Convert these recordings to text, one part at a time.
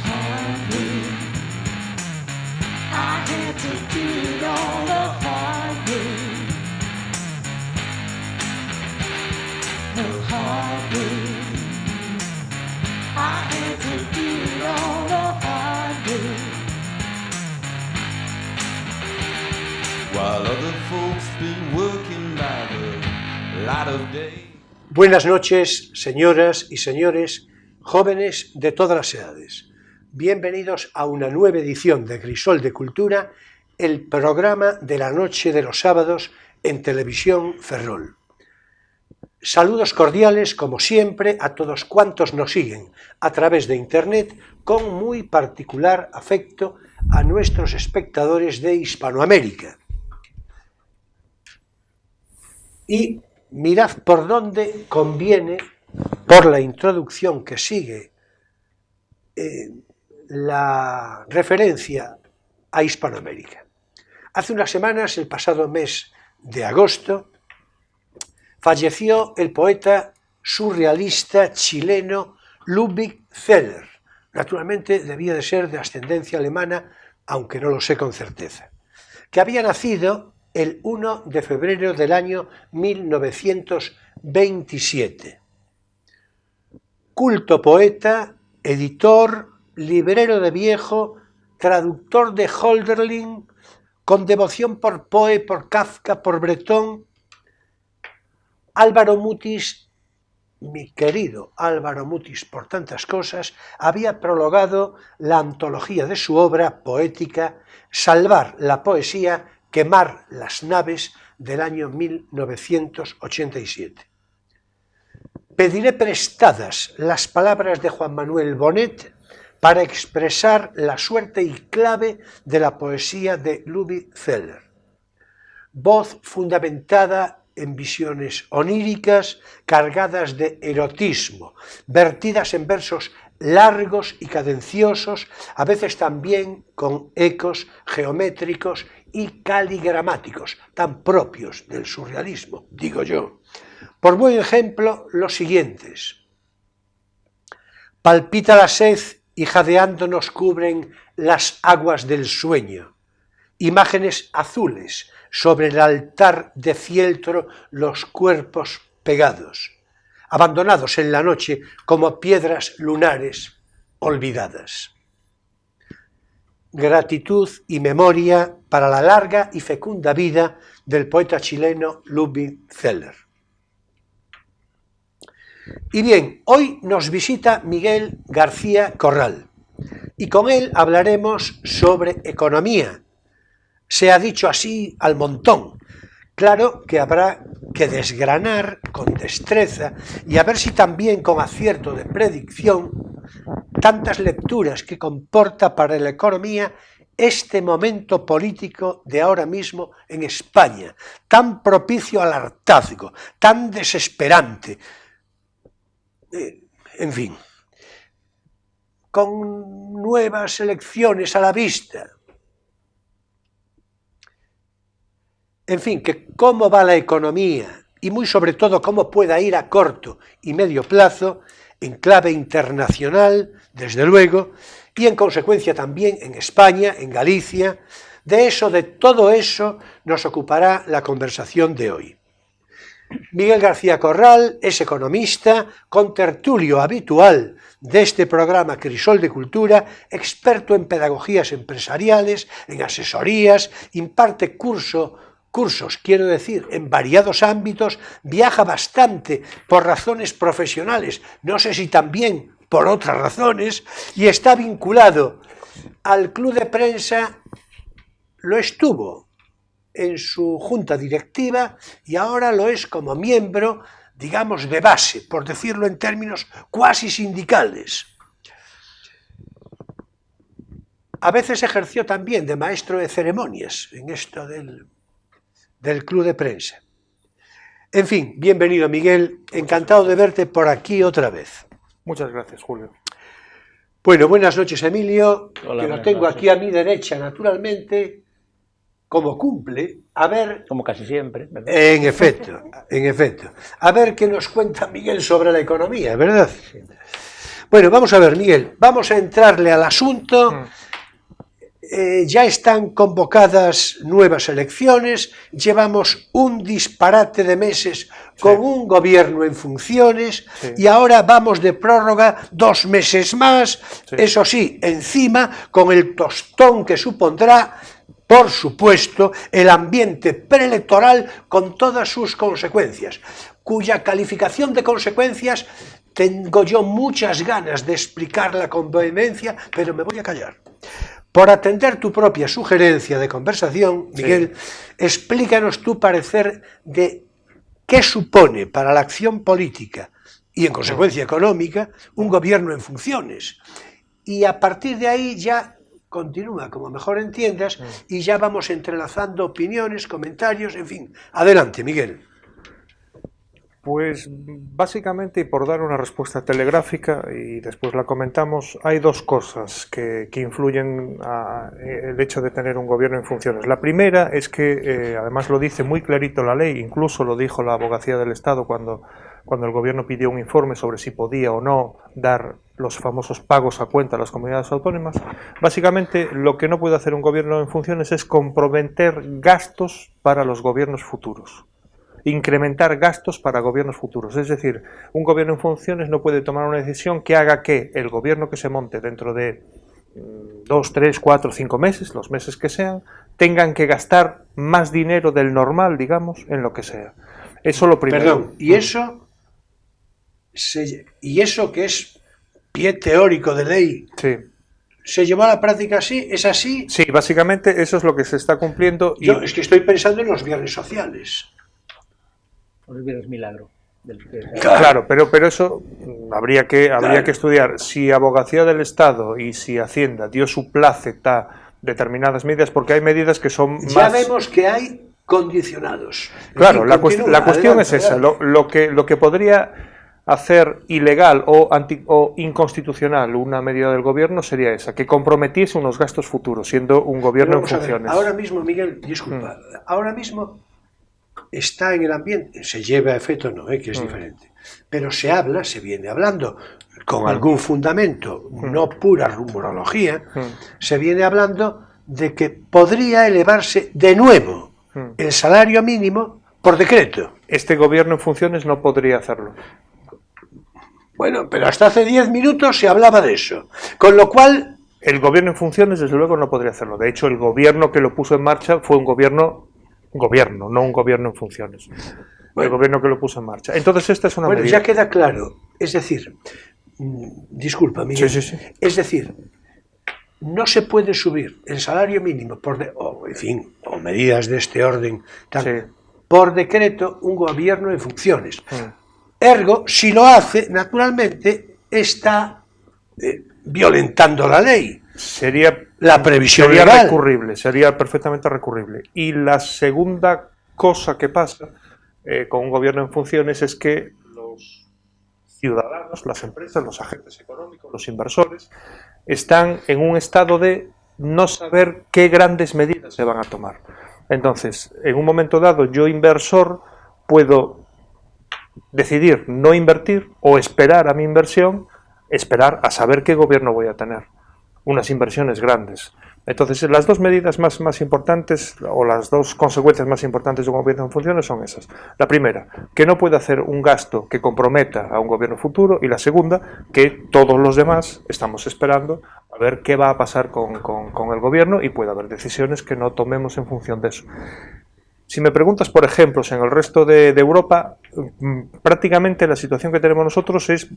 hardly. I had to do it all the hard way. The hard way. I had to do it all the hard way. While other folks been working by the light of day. Buenas noches, señoras y señores, jóvenes de todas las edades. Bienvenidos a una nueva edición de Crisol de Cultura, el programa de la noche de los sábados en Televisión Ferrol. Saludos cordiales, como siempre, a todos cuantos nos siguen a través de Internet, con muy particular afecto a nuestros espectadores de Hispanoamérica. Y mirad por dónde conviene, por la introducción que sigue, la referencia a Hispanoamérica. Hace unas semanas, el pasado mes de agosto, falleció el poeta surrealista chileno Ludwig Zeller. Naturalmente debía de ser de ascendencia alemana, aunque no lo sé con certeza, que había nacido el 1 de febrero del año 1927. Culto poeta, editor, librero de viejo, traductor de Hölderlin, con devoción por Poe, por Kafka, por Breton. Álvaro Mutis, mi querido Álvaro Mutis, por tantas cosas, había prologado la antología de su obra poética Salvar la poesía, quemar las naves, del año 1987. Pediré prestadas las palabras de Juan Manuel Bonet para expresar la suerte y clave de la poesía de Ludwig Zeller. Voz fundamentada en visiones oníricas, cargadas de erotismo, vertidas en versos largos y cadenciosos, a veces también con ecos geométricos y caligramáticos, tan propios del surrealismo, digo yo. Por buen ejemplo, los siguientes. Palpita la sed y jadeando nos cubren las aguas del sueño. Imágenes azules, sobre el altar de fieltro los cuerpos pegados, abandonados en la noche como piedras lunares olvidadas. Gratitud y memoria para la larga y fecunda vida del poeta chileno Ludwig Zeller. Y bien, hoy nos visita Miguel García Corral y con él hablaremos sobre economía. Se ha dicho así al montón. Claro que habrá que desgranar con destreza y a ver si también con acierto de predicción tantas lecturas que comporta para la economía este momento político de ahora mismo en España, tan propicio al hartazgo, tan desesperante, en fin, con nuevas elecciones a la vista. En fin, que cómo va la economía y muy sobre todo cómo pueda ir a corto y medio plazo en clave internacional, desde luego, y en consecuencia también en España, en Galicia. De todo eso nos ocupará la conversación de hoy. Miguel García Corral es economista, contertulio habitual de este programa Crisol de Cultura, experto en pedagogías empresariales, en asesorías, imparte cursos, quiero decir, en variados ámbitos, viaja bastante por razones profesionales, no sé si también por otras razones, y está vinculado al Club de Prensa, lo estuvo en su junta directiva y ahora lo es como miembro, digamos, de base, por decirlo en términos cuasi sindicales. A veces ejerció también de maestro de ceremonias en esto del Club de Prensa. En fin, bienvenido Miguel, encantado de verte por aquí otra vez. Muchas gracias, Julio. Bueno, buenas noches Emilio, Hola, que lo tengo aquí a mi derecha naturalmente, como cumple, a ver... Como casi siempre, ¿verdad? En efecto, a ver qué nos cuenta Miguel sobre la economía, ¿verdad? Sí. Bueno, vamos a ver, Miguel, vamos a entrarle al asunto. Ya están convocadas nuevas elecciones, llevamos un disparate de meses con un gobierno en funciones y ahora vamos de prórroga 2 meses más, eso sí, encima con el tostón que supondrá, por supuesto, el ambiente preelectoral con todas sus consecuencias, cuya calificación de consecuencias tengo yo muchas ganas de explicarla con vehemencia, pero me voy a callar. Por atender tu propia sugerencia de conversación, Miguel, explícanos tu parecer de qué supone para la acción política y, en consecuencia económica, un gobierno en funciones. Y a partir de ahí ya continúa como mejor entiendas y ya vamos entrelazando opiniones, comentarios, en fin. Adelante, Miguel. Pues básicamente, y por dar una respuesta telegráfica y después la comentamos, hay 2 cosas que influyen el hecho de tener un gobierno en funciones. La primera es que, además lo dice muy clarito la ley, incluso lo dijo la Abogacía del Estado cuando el gobierno pidió un informe sobre si podía o no dar los famosos pagos a cuenta a las comunidades autónomas. Básicamente, lo que no puede hacer un gobierno en funciones es comprometer gastos para los gobiernos futuros. Incrementar gastos para gobiernos futuros. Es decir, un gobierno en funciones no puede tomar una decisión que haga que el gobierno que se monte dentro de 2, 3, 4, 5 meses, los meses que sean, tengan que gastar más dinero del normal, digamos, en lo que sea. Eso lo primero. Perdón, ¿y eso que es pie teórico de ley? Sí. ¿Se llevó a la práctica así? ¿Es así? Sí, básicamente eso es lo que se está cumpliendo. Yo es que estoy pensando en los bienes sociales. Los bienes milagro. Claro, pero eso habría que estudiar. Si Abogacía del Estado y si Hacienda dio su plácet a determinadas medidas, porque hay medidas que son más... Ya vemos que hay condicionados. Claro, la cuestión es esa. Lo que podría hacer ilegal o inconstitucional una medida del gobierno sería esa, que comprometiese unos gastos futuros, siendo un gobierno en funciones. Ahora mismo, Miguel, disculpa, ahora mismo está en el ambiente, se lleva a efecto, no, que es diferente, pero se viene hablando con algún fundamento, no pura rumorología, se viene hablando de que podría elevarse de nuevo el salario mínimo por decreto. Este gobierno en funciones no podría hacerlo. Bueno, pero hasta hace 10 minutos se hablaba de eso, con lo cual... El gobierno en funciones, desde luego, no podría hacerlo. De hecho, el gobierno que lo puso en marcha fue un gobierno, no un gobierno en funciones. Bueno, el gobierno que lo puso en marcha. Entonces, esta es una medida. Ya queda claro. Es decir, disculpa, Miguel. Sí. Es decir, no se puede subir el salario mínimo o medidas de este orden por decreto un gobierno en funciones. Ergo, si lo hace, naturalmente, está violentando la ley. Sería la previsión legal. Sería perfectamente recurrible. Y la segunda cosa que pasa con un gobierno en funciones es que los ciudadanos, las empresas, los agentes económicos, los inversores, están en un estado de no saber qué grandes medidas se van a tomar. Entonces, en un momento dado, yo inversor puedo decidir no invertir o esperar a mi inversión, esperar a saber qué gobierno voy a tener. Unas inversiones grandes. Entonces, las 2 medidas más importantes, o las 2 consecuencias más importantes de un gobierno en funciones son esas. La primera, que no puede hacer un gasto que comprometa a un gobierno futuro, y la segunda, que todos los demás estamos esperando a ver qué va a pasar con el gobierno y puede haber decisiones que no tomemos en función de eso. Si me preguntas por ejemplos en el resto de Europa, prácticamente la situación que tenemos nosotros es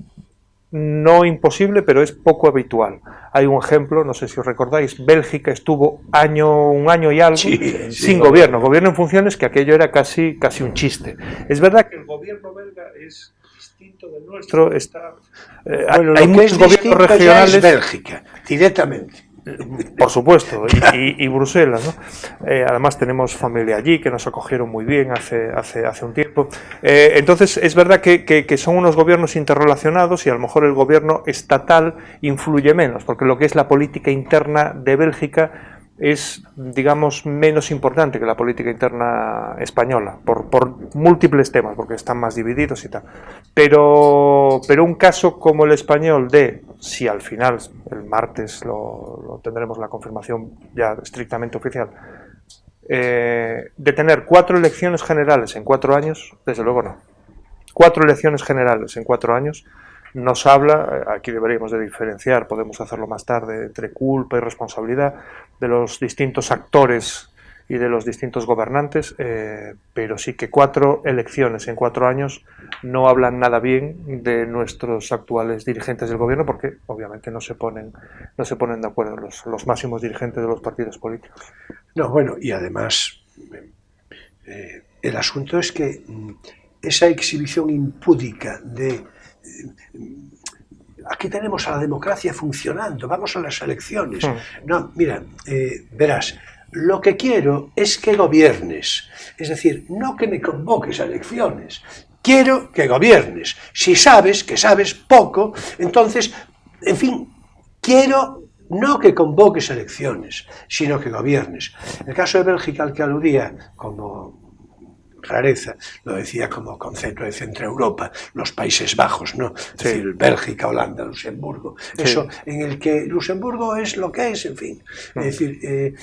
no imposible, pero es poco habitual. Hay un ejemplo, no sé si os recordáis, Bélgica estuvo un año y algo sin gobierno en funciones, que aquello era casi un chiste. Es verdad que el gobierno belga es distinto del nuestro, hay muchos gobiernos regionales. Es Bélgica, directamente. Por supuesto, y Bruselas, ¿no? Además tenemos familia allí que nos acogieron muy bien hace un tiempo. Entonces es verdad que son unos gobiernos interrelacionados y a lo mejor el gobierno estatal influye menos, porque lo que es la política interna de Bélgica es, digamos, menos importante que la política interna española, por múltiples temas, porque están más divididos y tal. Pero un caso como el español si al final, el martes lo tendremos la confirmación ya estrictamente oficial, de tener 4 elecciones generales en 4 años, desde luego no. 4 elecciones generales en 4 años nos habla, aquí deberíamos de diferenciar, podemos hacerlo más tarde, entre culpa y responsabilidad de los distintos actores y de los distintos gobernantes, pero sí que 4 elecciones en 4 años no hablan nada bien de nuestros actuales dirigentes del gobierno, porque obviamente no se ponen de acuerdo los máximos dirigentes de los partidos políticos. No, bueno, y además el asunto es que esa exhibición impúdica de aquí tenemos a la democracia funcionando, vamos a las elecciones. No, mira, verás, lo que quiero es que gobiernes, es decir, no que me convoques a elecciones, quiero que gobiernes. Si sabes que sabes poco, entonces, en fin, quiero no que convoques elecciones, sino que gobiernes. El caso de Bélgica al que aludía como rareza, lo decía como concepto de Centro Europa, los Países Bajos, ¿no? Es decir, Bélgica, Holanda, Luxemburgo, eso, en el que Luxemburgo es lo que es, en fin. Es decir,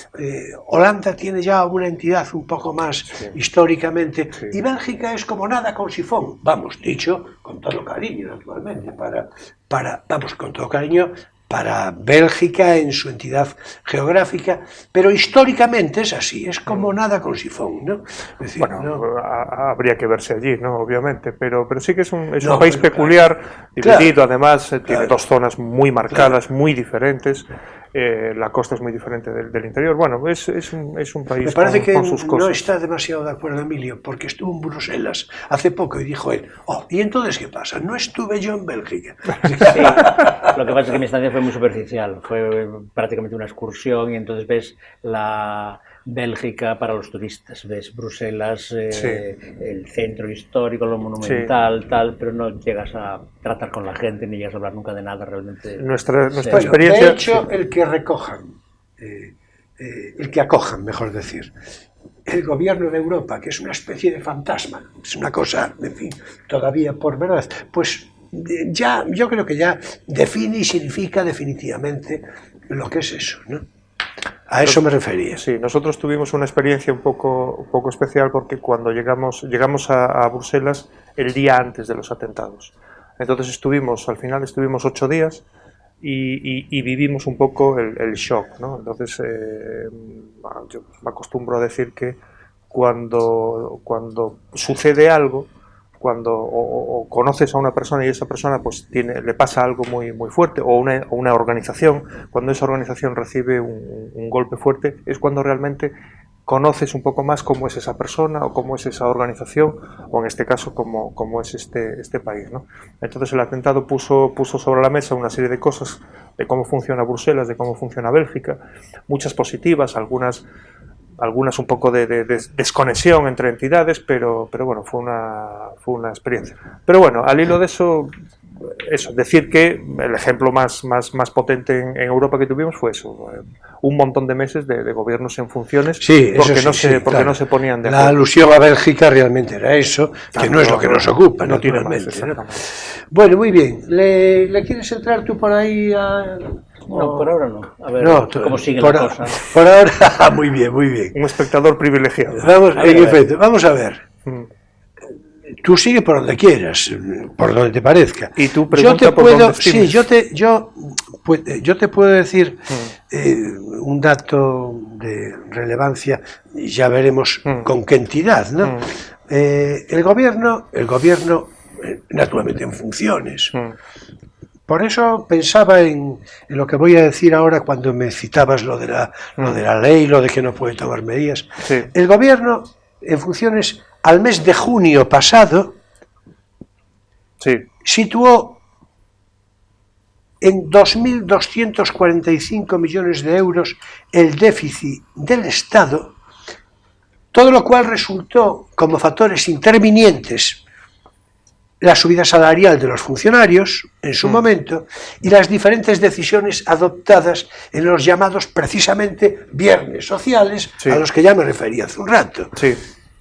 Holanda tiene ya una entidad un poco más históricamente, y Bélgica es como nada con sifón, vamos, dicho con todo cariño, naturalmente, vamos, con todo cariño, para Bélgica en su entidad geográfica, pero históricamente es así, es como nada con sifón, ¿no? Es decir, bueno, ¿no? Habría que verse allí, ¿no? Obviamente, pero sí que es un país peculiar, dividido, además, tiene 2 zonas muy marcadas, muy diferentes, la costa es muy diferente del interior. Bueno, es un país me parece con sus cosas. No está demasiado de acuerdo Emilio, porque estuvo en Bruselas hace poco y dijo él, ¿y entonces qué pasa? No estuve yo en Bélgica. Sí, lo que pasa es que mi estancia fue muy superficial, fue prácticamente una excursión y entonces ves la Bélgica para los turistas, ves Bruselas, el centro histórico, lo monumental, tal, pero no llegas a tratar con la gente ni llegas a hablar nunca de nada realmente. Nuestra experiencia... De hecho, el que recojan, el que acojan, mejor decir, el gobierno de Europa, que es una especie de fantasma, es una cosa, en fin, todavía por verdad, pues ya, yo creo que ya define y significa definitivamente lo que es eso, ¿no? A eso me refería. Sí, nosotros tuvimos una experiencia un poco especial porque cuando llegamos a Bruselas el día antes de los atentados. Entonces al final estuvimos 8 días y vivimos un poco el shock, ¿no? Entonces yo me acostumbro a decir que cuando sucede algo, cuando conoces a una persona y esa persona pues le pasa algo muy fuerte, o una organización, cuando esa organización recibe un golpe fuerte, es cuando realmente conoces un poco más cómo es esa persona o cómo es esa organización, o en este caso cómo es este país, ¿no? Entonces el atentado puso sobre la mesa una serie de cosas de cómo funciona Bruselas, de cómo funciona Bélgica, muchas positivas, algunas un poco de desconexión entre entidades, pero bueno, fue una experiencia. Pero bueno, al hilo de eso, decir que el ejemplo más potente en Europa que tuvimos fue eso, un montón de meses de gobiernos en funciones, porque no se ponían de acuerdo. La alusión a Bélgica realmente era eso, que no es lo que nos ocupa, no tiene más, exactamente. Bueno, muy bien, ¿le quieres entrar tú por ahí a...? No, por ahora no. A ver cómo sigue la cosa. Por ahora, muy bien, muy bien. Un espectador privilegiado. Vamos a ver. Tú sigue por donde quieras, por donde te parezca. Y tú pregunta por dónde estimes. Sí, yo te puedo decir un dato de relevancia, y ya veremos con qué entidad, ¿no? El gobierno, naturalmente en funciones. Por eso pensaba en lo que voy a decir ahora cuando me citabas lo de la ley, lo de que no puede tomar medidas. Sí. El gobierno en funciones al mes de junio pasado situó en 2.245 millones de euros el déficit del Estado, todo lo cual resultó como factores intervinientes la subida salarial de los funcionarios en su momento y las diferentes decisiones adoptadas en los llamados precisamente viernes sociales, Sí. a los que ya me refería hace un rato. Sí.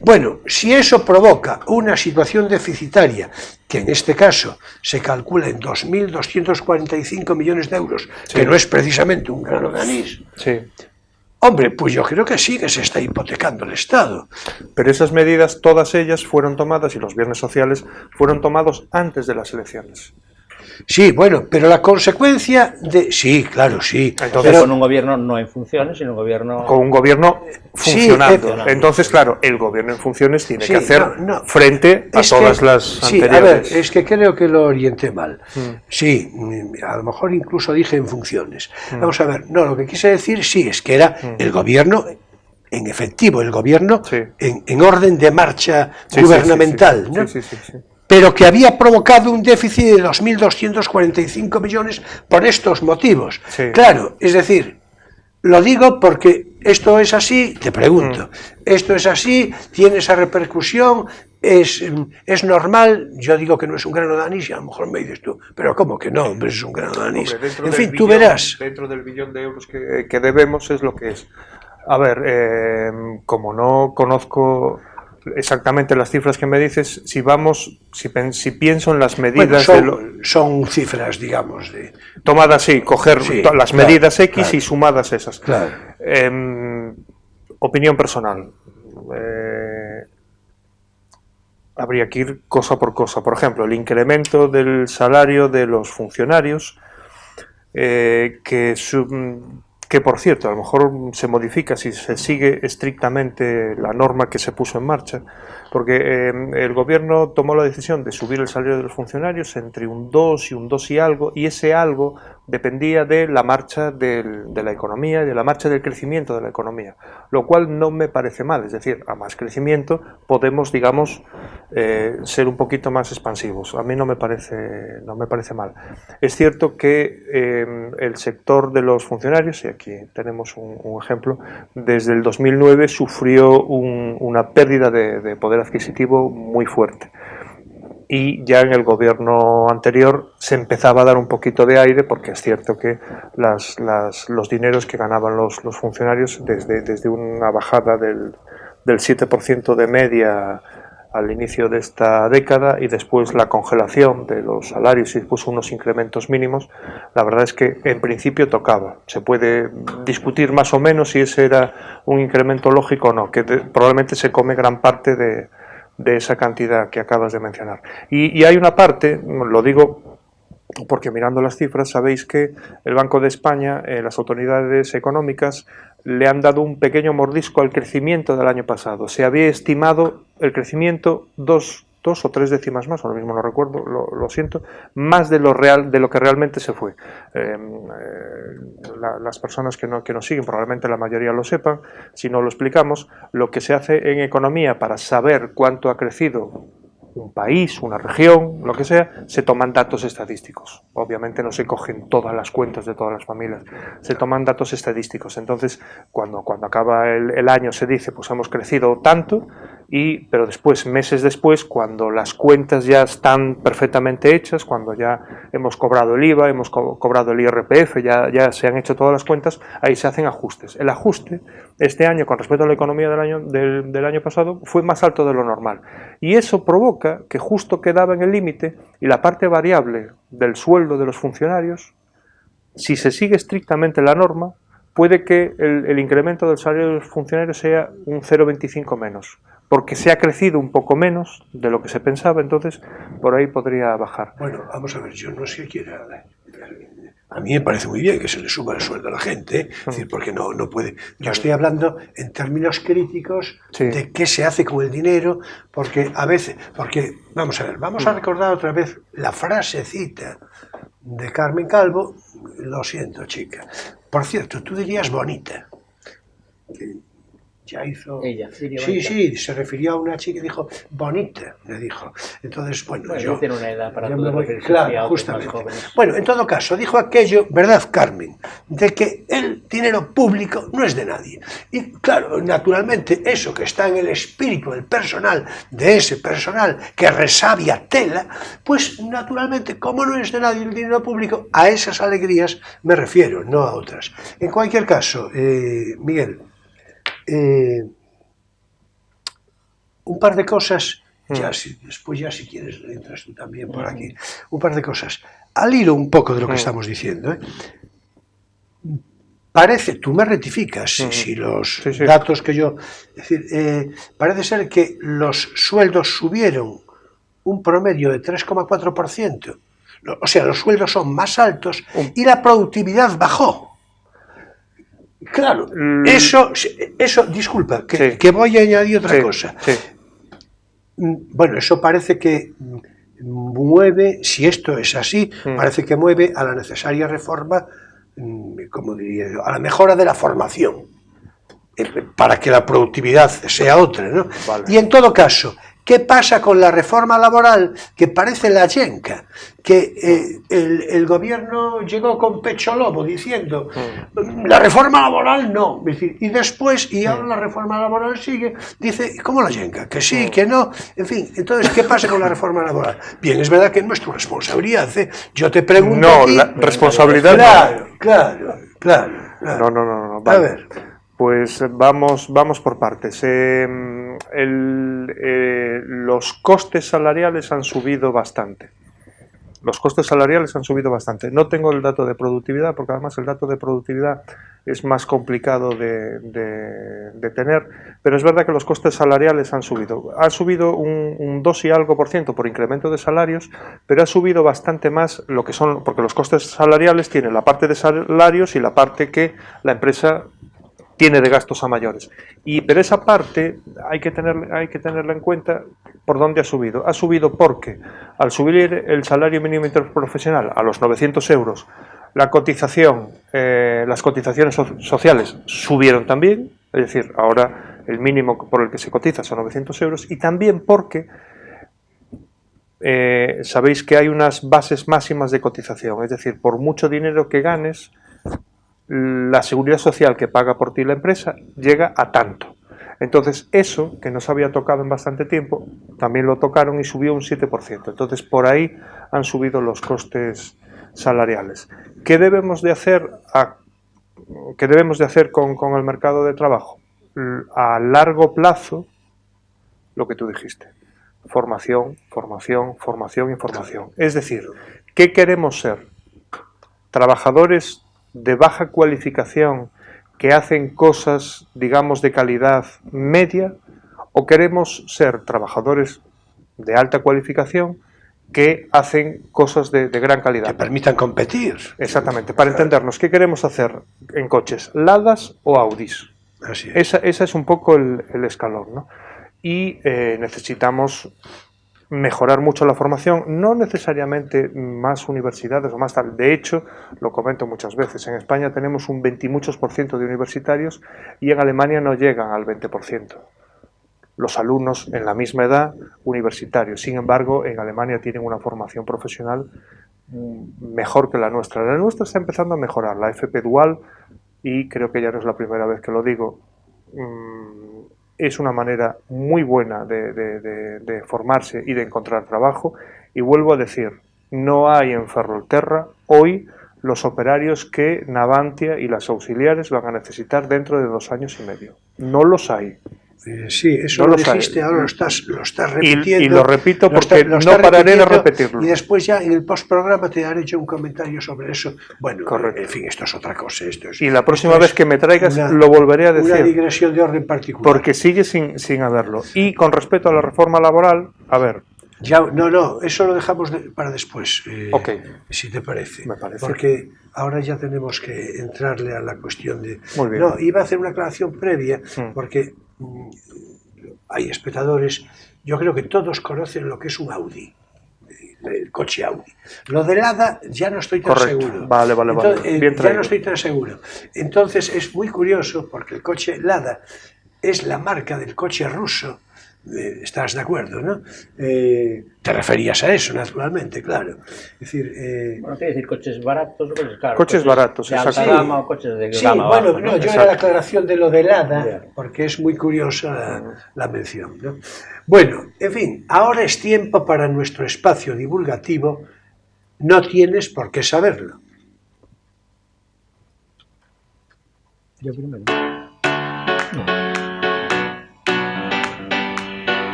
Bueno, si eso provoca una situación deficitaria, que en este caso se calcula en 2.245 millones de euros, Sí. que no es precisamente un grano de anís, Sí. hombre, pues yo creo que sí que se está hipotecando el Estado. Pero esas medidas, todas ellas fueron tomadas, y los viernes sociales fueron tomados antes de las elecciones. Sí, bueno, pero la consecuencia de... Sí, claro, sí. Entonces, pero... con un gobierno no en funciones, sino un gobierno... Con un gobierno Sí, funcionando. Entonces, claro, el gobierno en funciones tiene Sí, que hacer no. frente a Es todas que, las sí, anteriores. a ver, es que creo que lo orienté mal. Sí, a lo mejor incluso dije en funciones. Vamos a ver, no, lo que quise decir sí es que era el gobierno en efectivo, el gobierno Sí. en orden de marcha Sí, gubernamental, sí, ¿no? sí, sí, sí. Pero que había provocado un déficit de 2.245 millones por estos motivos. Sí. Claro, es decir, lo digo porque esto es así, te pregunto, esto es así, tiene esa repercusión, es normal, yo digo que no es un grano de anís y a lo mejor me dices tú, pero ¿cómo que no? Hombre, es un grano de anís. Hombre, dentro En del fin, tú billón- verás. Dentro del billón de euros que debemos es lo que es. A ver, como no conozco exactamente las cifras que me dices, si pienso en las Bueno, medidas son cifras, digamos, de... tomadas, sí, coger Sí, las claro, medidas X claro. y sumadas esas. Claro. Opinión personal. Habría que ir cosa por cosa. Por ejemplo, el incremento del salario de los funcionarios, que por cierto, a lo mejor se modifica si se sigue estrictamente la norma que se puso en marcha, porque el gobierno tomó la decisión de subir el salario de los funcionarios entre un 2 y un 2 y algo, y ese algo dependía de la marcha de la economía y de la marcha del crecimiento de la economía, lo cual no me parece mal. Es decir, a más crecimiento podemos, digamos, ser un poquito más expansivos. A mí no me parece mal. Es cierto que el sector de los funcionarios, y aquí tenemos un ejemplo, desde el 2009 sufrió una pérdida de poder adquisitivo muy fuerte. Y ya en el gobierno anterior se empezaba a dar un poquito de aire, porque es cierto que los dineros que ganaban los funcionarios, desde una bajada del 7% de media al inicio de esta década y después la congelación de los salarios y después unos incrementos mínimos, la verdad es que en principio tocaba. Se puede discutir más o menos si ese era un incremento lógico o no, que probablemente se come gran parte de esa cantidad que acabas de mencionar. Y hay una parte, lo digo porque mirando las cifras sabéis que el Banco de España, las autoridades económicas, le han dado un pequeño mordisco al crecimiento del año pasado. Se había estimado el crecimiento dos o tres décimas más, ahora mismo no recuerdo, lo siento, más de lo que realmente se fue. Las personas que nos siguen, probablemente la mayoría lo sepan, si no lo explicamos, lo que se hace en economía para saber cuánto ha crecido un país, una región, lo que sea, se toman datos estadísticos. Obviamente no se cogen todas las cuentas de todas las familias, se toman datos estadísticos. Entonces, cuando acaba el año se dice, pues hemos crecido tanto, pero después, meses después, cuando las cuentas ya están perfectamente hechas, cuando ya hemos cobrado el IVA, hemos cobrado el IRPF, ya se han hecho todas las cuentas, ahí se hacen ajustes. El ajuste este año con respecto a la economía del año pasado fue más alto de lo normal. Y eso provoca que justo quedaba en el límite y la parte variable del sueldo de los funcionarios, si se sigue estrictamente la norma, puede que el incremento del salario de los funcionarios sea un 0,25 menos, porque se ha crecido un poco menos de lo que se pensaba, entonces por ahí podría bajar. Bueno, vamos a ver, yo no sé qué quiera... A mí me parece muy bien que se le suba el sueldo a la gente, es decir, porque no puede... Yo estoy hablando en términos críticos de qué se hace con el dinero, porque a veces... Porque, vamos a ver, vamos a recordar otra vez la frasecita de Carmen Calvo, lo siento, chica. Por cierto, tú dirías bonita. ya hizo... Ella, Iria Sí, Bonita. sí, se refirió a una chica y dijo, bonita, le dijo. Entonces, bueno, Bueno, yo... tiene una edad para yo poder me voy- referirse claro, así a otros justamente. más jóvenes. Bueno, en todo caso, dijo aquello, ¿verdad, Carmen? De que el dinero público no es de nadie. Y claro, naturalmente, eso que está en el espíritu del personal, de ese personal que resabia tela, pues naturalmente, como no es de nadie el dinero público, a esas alegrías me refiero, no a otras. En cualquier caso, Miguel, un par de cosas, después ya si quieres entras tú también por aquí, un par de cosas, al hilo un poco de lo que estamos diciendo, parece, tú me rectificas si los Sí, sí. datos que yo, es decir, parece ser que los sueldos subieron un promedio de 3,4%, o sea, los sueldos son más altos y la productividad bajó. Claro, eso, disculpa, Sí. que voy a añadir otra Sí, cosa. sí. Bueno, eso parece que mueve, si esto es así, parece que mueve a la necesaria reforma, como diría yo, a la mejora de la formación, para que la productividad sea otra, ¿no? Vale. Y en todo caso, ¿qué pasa con la reforma laboral? Que parece la yenca, que el gobierno llegó con pecho lobo diciendo la reforma laboral no, es decir, y después, y ahora la reforma laboral sigue, dice, ¿cómo la yenca? Que sí, que no, en fin, entonces, ¿qué pasa con la reforma laboral? Bien, es verdad que no es tu responsabilidad, yo te pregunto No, aquí, la responsabilidad claro. No. A Vale. ver. Pues vamos por partes. Los costes salariales han subido bastante. Los costes salariales han subido bastante. No tengo el dato de productividad, porque además el dato de productividad es más complicado de tener, pero es verdad que los costes salariales han subido. Ha subido un 2 y algo % por incremento de salarios, pero ha subido bastante más lo que son, porque los costes salariales tienen la parte de salarios y la parte que la empresa tiene de gastos a mayores. Pero esa parte hay que tenerla en cuenta por dónde ha subido. Ha subido porque al subir el salario mínimo interprofesional a los 900 euros, la cotización, las cotizaciones sociales subieron también, es decir, ahora el mínimo por el que se cotiza son 900 euros, y también porque sabéis que hay unas bases máximas de cotización, es decir, por mucho dinero que ganes, la seguridad social que paga por ti la empresa llega a tanto. Entonces eso, que no se había tocado en bastante tiempo, también lo tocaron y subió un 7%. Entonces por ahí han subido los costes salariales. ¿Qué debemos de hacer con el mercado de trabajo? A largo plazo, lo que tú dijiste, formación. Es decir, ¿qué queremos ser? ¿Trabajadores de baja cualificación que hacen cosas, digamos, de calidad media, o queremos ser trabajadores de alta cualificación que hacen cosas de gran calidad? Que permitan competir. Exactamente. Para entendernos, ¿qué queremos hacer en coches? ¿Ladas o Audis? Así es. Esa es un poco el escalón, ¿no? Y necesitamos mejorar mucho la formación, no necesariamente más universidades o más tal. De hecho, lo comento muchas veces, en España tenemos un 20 y muchos % de universitarios y en Alemania no llegan al 20%. Los alumnos en la misma edad universitarios. Sin embargo, en Alemania tienen una formación profesional mejor que la nuestra. La nuestra está empezando a mejorar, la FP Dual, y creo que ya no es la primera vez que lo digo. Es una manera muy buena de formarse y de encontrar trabajo, y vuelvo a decir, no hay en Ferrolterra hoy los operarios que Navantia y las auxiliares van a necesitar dentro de 2 años y medio. No los hay. Sí, eso No lo los hay. dijiste, ahora lo estás repitiendo. Y lo repito porque lo no estás pararé de repitiendo, repetirlo. Y después ya en el postprograma te haré yo un comentario sobre eso. Bueno, Correcto. en fin, esto es otra cosa. Y la próxima vez que me traigas lo volveré a decir. Una digresión de orden particular. Porque sigue sin haberlo. Y con respecto a la reforma laboral, a ver. No, eso lo dejamos para después, Ok. si te parece. Me parece. Porque ahora ya tenemos que entrarle a la cuestión de... Muy bien. No, iba a hacer una aclaración previa, porque hay espectadores, yo creo que todos conocen lo que es un Audi, el coche Audi. Lo del Lada ya no estoy tan Correcto. seguro. Vale. Entonces, Bien ya traído. no estoy tan seguro. Entonces es muy curioso porque el coche Lada es la marca del coche ruso. ¿Estás de acuerdo, no? Te referías a eso, naturalmente, claro. Es decir, Bueno, quiere decir coches baratos o coches caros. Coches baratos, de alta exacto. gama o coches de sí, gama bueno, baja, no, yo Exacto. era la aclaración de lo del hada, Ya. porque es muy curiosa la mención, ¿no? Bueno, en fin, ahora es tiempo para nuestro espacio divulgativo. No tienes por qué saberlo. Yo primero.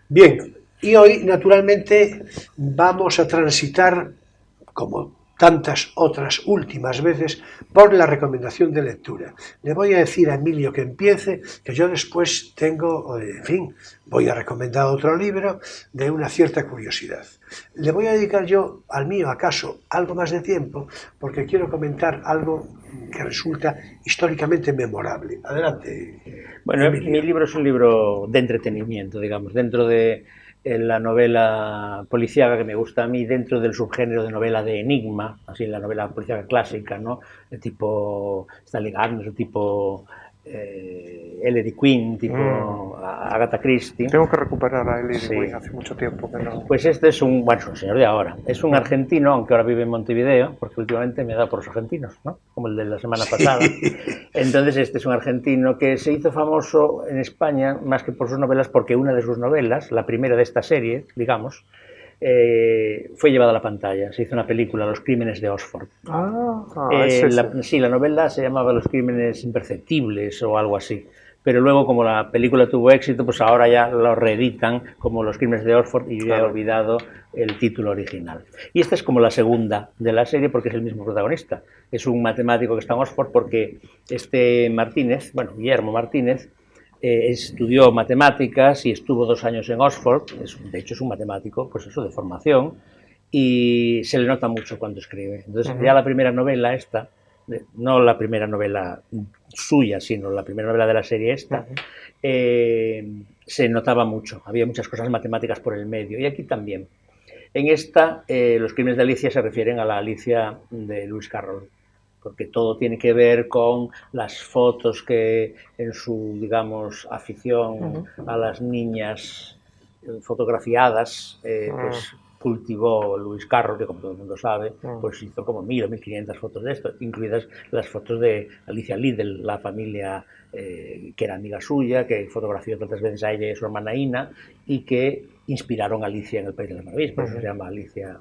Bien, y hoy, naturalmente, vamos a transitar, como tantas otras últimas veces, por la recomendación de lectura. Le voy a decir a Emilio que empiece, que yo después tengo, en fin, voy a recomendar otro libro de una cierta curiosidad. Le voy a dedicar yo al mío, acaso, algo más de tiempo, porque quiero comentar algo que resulta históricamente memorable. Adelante. Bueno, Emilio. mi libro es un libro de entretenimiento, digamos, dentro de la novela policíaca que me gusta a mí, dentro del subgénero de novela de enigma, así la novela policíaca clásica, ¿no? De tipo Stanley Gardner, tipo Ellery Quinn, tipo Agatha Christie. Tengo que recuperar a Ellery Sí. Quinn, hace mucho tiempo que no. Pues este es un, bueno, es un señor de ahora, es un argentino, aunque ahora vive en Montevideo, porque últimamente me da por los argentinos, ¿no? Como el de la semana pasada. Entonces este es un argentino que se hizo famoso en España, más que por sus novelas, porque una de sus novelas, la primera de esta serie, digamos, fue llevada a la pantalla. Se hizo una película, Los crímenes de Oxford. Es ese. Sí, la novela se llamaba Los crímenes imperceptibles o algo así. Pero luego, como la película tuvo éxito, pues ahora ya lo reeditan como Los crímenes de Oxford y yo ya he olvidado el título original. Y esta es como la segunda de la serie porque es el mismo protagonista. Es un matemático que está en Oxford porque este Martínez, bueno, Guillermo Martínez, estudió matemáticas y estuvo 2 años en Oxford. De hecho, es un matemático, pues eso, de formación, y se le nota mucho cuando escribe. Entonces, ya la primera novela esta, no la primera novela suya, sino la primera novela de la serie esta, se notaba mucho, había muchas cosas matemáticas por el medio, y aquí también. En esta, los crímenes de Alicia se refieren a la Alicia de Lewis Carroll, porque todo tiene que ver con las fotos que en su, digamos, afición a las niñas fotografiadas, pues cultivó Lewis Carroll, que como todo el mundo sabe, pues hizo como 1000 o 1500 fotos de esto, incluidas las fotos de Alicia Liddell, la familia que era amiga suya, que fotografió tantas veces a ella y a su hermana Ina, y que inspiraron a Alicia en el País de las Maravillas, por eso se llama Alicia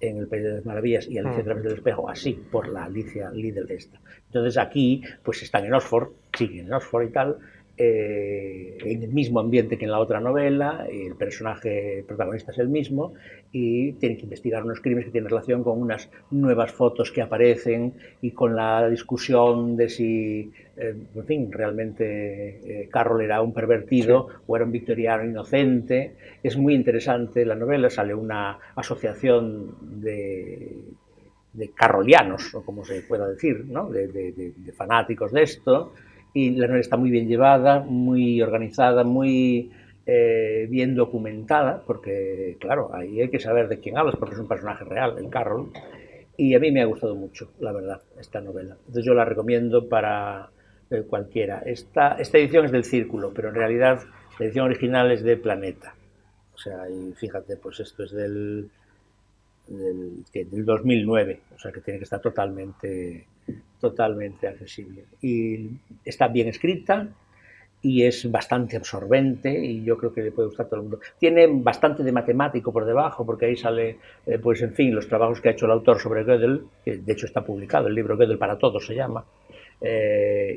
en el País de las Maravillas y Alicia a través del espejo, así, por la Alicia Liddell esta. Entonces aquí, pues están en Oxford, siguen en Oxford y tal, en el mismo ambiente que en la otra novela, el personaje protagonista es el mismo y tienen que investigar unos crímenes que tienen relación con unas nuevas fotos que aparecen y con la discusión de si, en fin, realmente Carroll era un pervertido o era un victoriano inocente. Es muy interesante la novela, sale una asociación de carrolianos, o como se pueda decir, ¿no? de fanáticos de esto. Y la novela está muy bien llevada, muy organizada, muy bien documentada, porque, claro, ahí hay que saber de quién hablas, porque es un personaje real, el Carroll. Y a mí me ha gustado mucho, la verdad, esta novela. Entonces yo la recomiendo para cualquiera. Esta edición es del Círculo, pero en realidad la edición original es de Planeta. O sea, y fíjate, pues esto es del 2009, o sea que tiene que estar totalmente accesible. Y está bien escrita y es bastante absorbente y yo creo que le puede gustar a todo el mundo. Tiene bastante de matemático por debajo, porque ahí sale, pues en fin, los trabajos que ha hecho el autor sobre Gödel, que de hecho está publicado, el libro Gödel para todos se llama,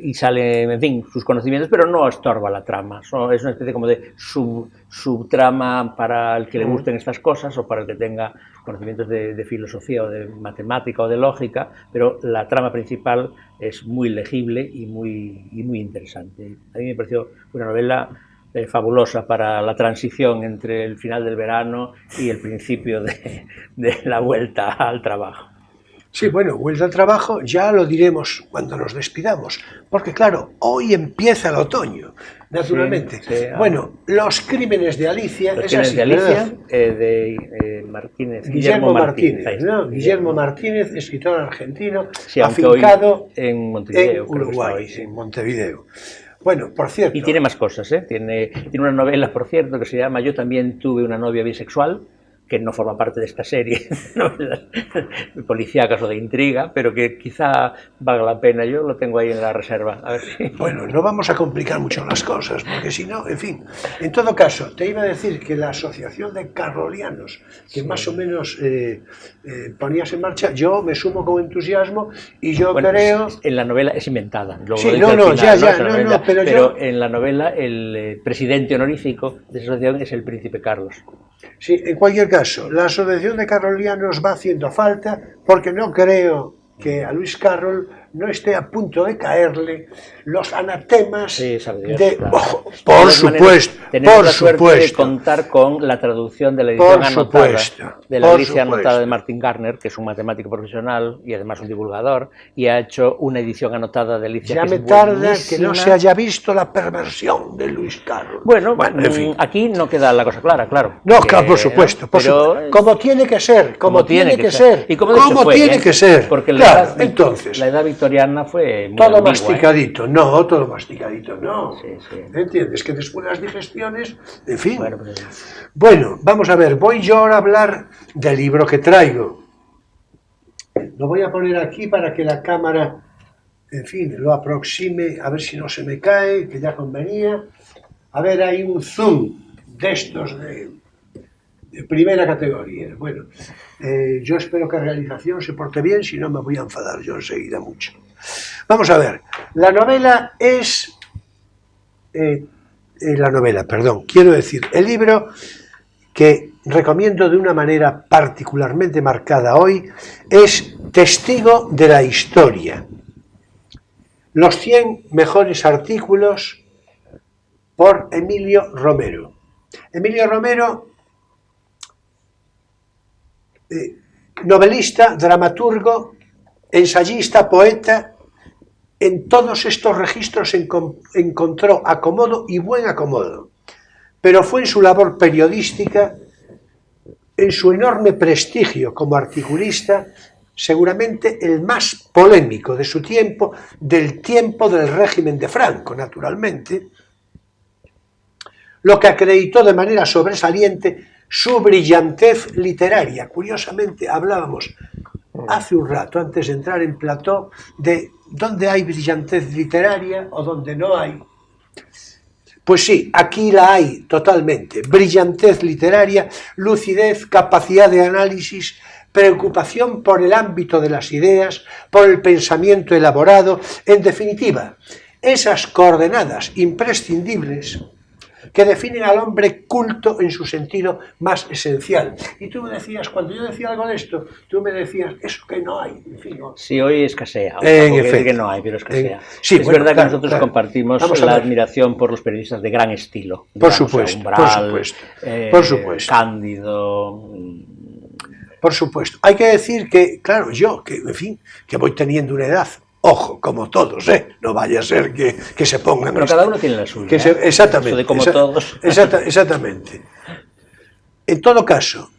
y sale, en fin, sus conocimientos, pero no estorba la trama. Es una especie como de subtrama para el que le gusten estas cosas o para el que tenga conocimientos de filosofía o de matemática o de lógica, pero la trama principal es muy legible y muy interesante. A mí me pareció una novela fabulosa para la transición entre el final del verano y el principio de la vuelta al trabajo. Sí, bueno, vuelta al trabajo ya lo diremos cuando nos despidamos, porque claro, hoy empieza el otoño, naturalmente. Sí, bueno, Los crímenes de Alicia, Los es crímenes así, de Alicia, ¿verdad? de Martínez. Guillermo Martínez, ahí está. ¿no? Guillermo Martínez, escritor argentino, Sí, aunque hoy afincado en Montevideo, en creo que está Uruguay, hoy, sí. en Montevideo. Bueno, por cierto, Y tiene más cosas, ¿eh? Tiene una novela, por cierto, que se llama Yo también tuve una novia bisexual, que no forma parte de esta serie, novelas policíacas o de intriga, pero que quizá valga la pena. Yo lo tengo ahí en la reserva. A ver si... bueno, no vamos a complicar mucho las cosas, porque si no, en fin. En todo caso, te iba a decir que la asociación de carrolianos, que más o menos ponías en marcha, yo me sumo con entusiasmo y yo Bueno, creo... en la novela es inventada. Luego Sí, lo dice no, al no, final, ya, Es una no, novela, no, pero yo- en la novela el presidente honorífico de esa asociación es el príncipe Carlos. Sí, en cualquier caso, la asociación de carrolianos va haciendo falta porque no creo que a Luis Carroll no esté a punto de caerle los anatemas Sí, sabe Dios, de... claro. Ojo, De por todas maneras, supuesto, tenemos por la suerte de supuesto. contar con la traducción de la edición Por anotada, supuesto, de la por Alicia anotada de supuesto. Martin Garner, que es un matemático profesional y además un divulgador, y ha hecho una edición anotada de Alicia Ya que me es tarda que buenísima. no se haya visto la perversión de Luis Carroll. Bueno, en fin. aquí no queda la cosa clara, claro. No, Que, claro, por supuesto, por pero supuesto. Como tiene que ser, como tiene que ser. Y como de hecho fue, tiene que ser. Porque Claro, entonces, la edad victoriana fue muy todo ambigua, masticadito, no, todo masticadito, no. Sí, sí. ¿Entiendes? Que después las digestiones, en fin. Bueno, pues, Bueno, vamos a ver, voy yo ahora a hablar del libro que traigo. Lo voy a poner aquí para que la cámara, en fin, lo aproxime, a ver si no se me cae, que ya convenía. A ver, hay un zoom de estos de primera categoría. Bueno, yo espero que la realización se porte bien, si no me voy a enfadar yo enseguida mucho. Vamos a ver, la novela es... quiero decir, el libro que recomiendo de una manera particularmente marcada hoy es Testigo de la Historia. Los 100 mejores artículos por Emilio Romero. Emilio Romero, novelista, dramaturgo, ensayista, poeta, en todos estos registros encontró acomodo y buen acomodo, pero fue en su labor periodística, en su enorme prestigio como articulista, seguramente el más polémico de su tiempo, del tiempo del régimen de Franco, naturalmente, lo que acreditó de manera sobresaliente su brillantez literaria. Curiosamente, hablábamos hace un rato, antes de entrar en plató, de dónde hay brillantez literaria o dónde no hay. Pues sí, aquí la hay totalmente. Brillantez literaria, lucidez, capacidad de análisis, preocupación por el ámbito de las ideas, por el pensamiento elaborado, en definitiva, esas coordenadas imprescindibles que definen al hombre culto en su sentido más esencial. Y tú me decías, cuando yo decía algo de esto, tú me decías, eso que no hay. En fin, ¿no? sí, hoy escasea. En Porque efecto. que no hay, pero escasea. Sí, es bueno, verdad claro, que nosotros claro. compartimos Vamos a la ver. admiración por los periodistas de gran estilo. Por digamos, supuesto, Umbral, por supuesto, por supuesto. Cándido. Por supuesto. Hay que decir que, claro, yo, que en fin, que voy teniendo una edad, ojo, como todos, no vaya a ser que se pongan... Pero cada uno tiene la suya. Exactamente. Eso de como todos. Exactamente. En todo caso,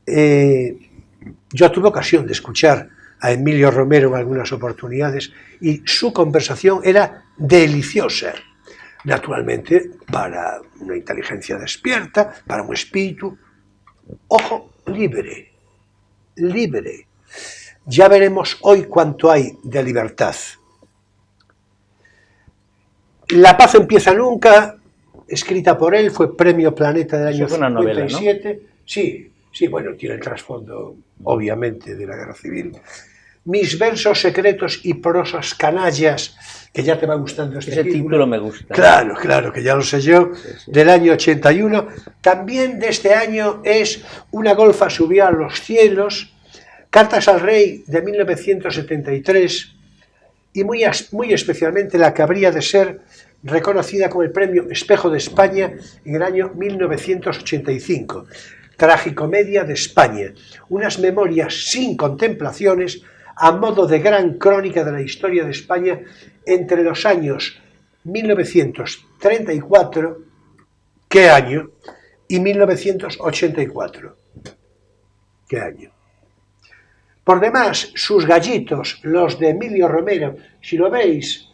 yo tuve ocasión de escuchar a Emilio Romero en algunas oportunidades y su conversación era deliciosa. Naturalmente, para una inteligencia despierta, para un espíritu, ojo, libre. Ya veremos hoy cuánto hay de libertad. La paz empieza nunca, escrita por él, fue Premio Planeta del año Eso fue una novela, 57. Sí, bueno, tiene el trasfondo, obviamente, de la Guerra Civil. Mis versos secretos y prosas canallas, que ya te va gustando este Ese título me gusta. Claro, que ya lo sé yo, del año 81. También de este año es Una golfa subió a los cielos, Cartas al Rey de 1973 y muy especialmente la que habría de ser reconocida como el Premio Espejo de España en el año 1985, Tragicomedia de España, unas memorias sin contemplaciones a modo de gran crónica de la historia de España entre los años 1934, ¿qué año?, y 1984. qué año. Por demás, sus gallitos, los de Emilio Romero, si lo veis,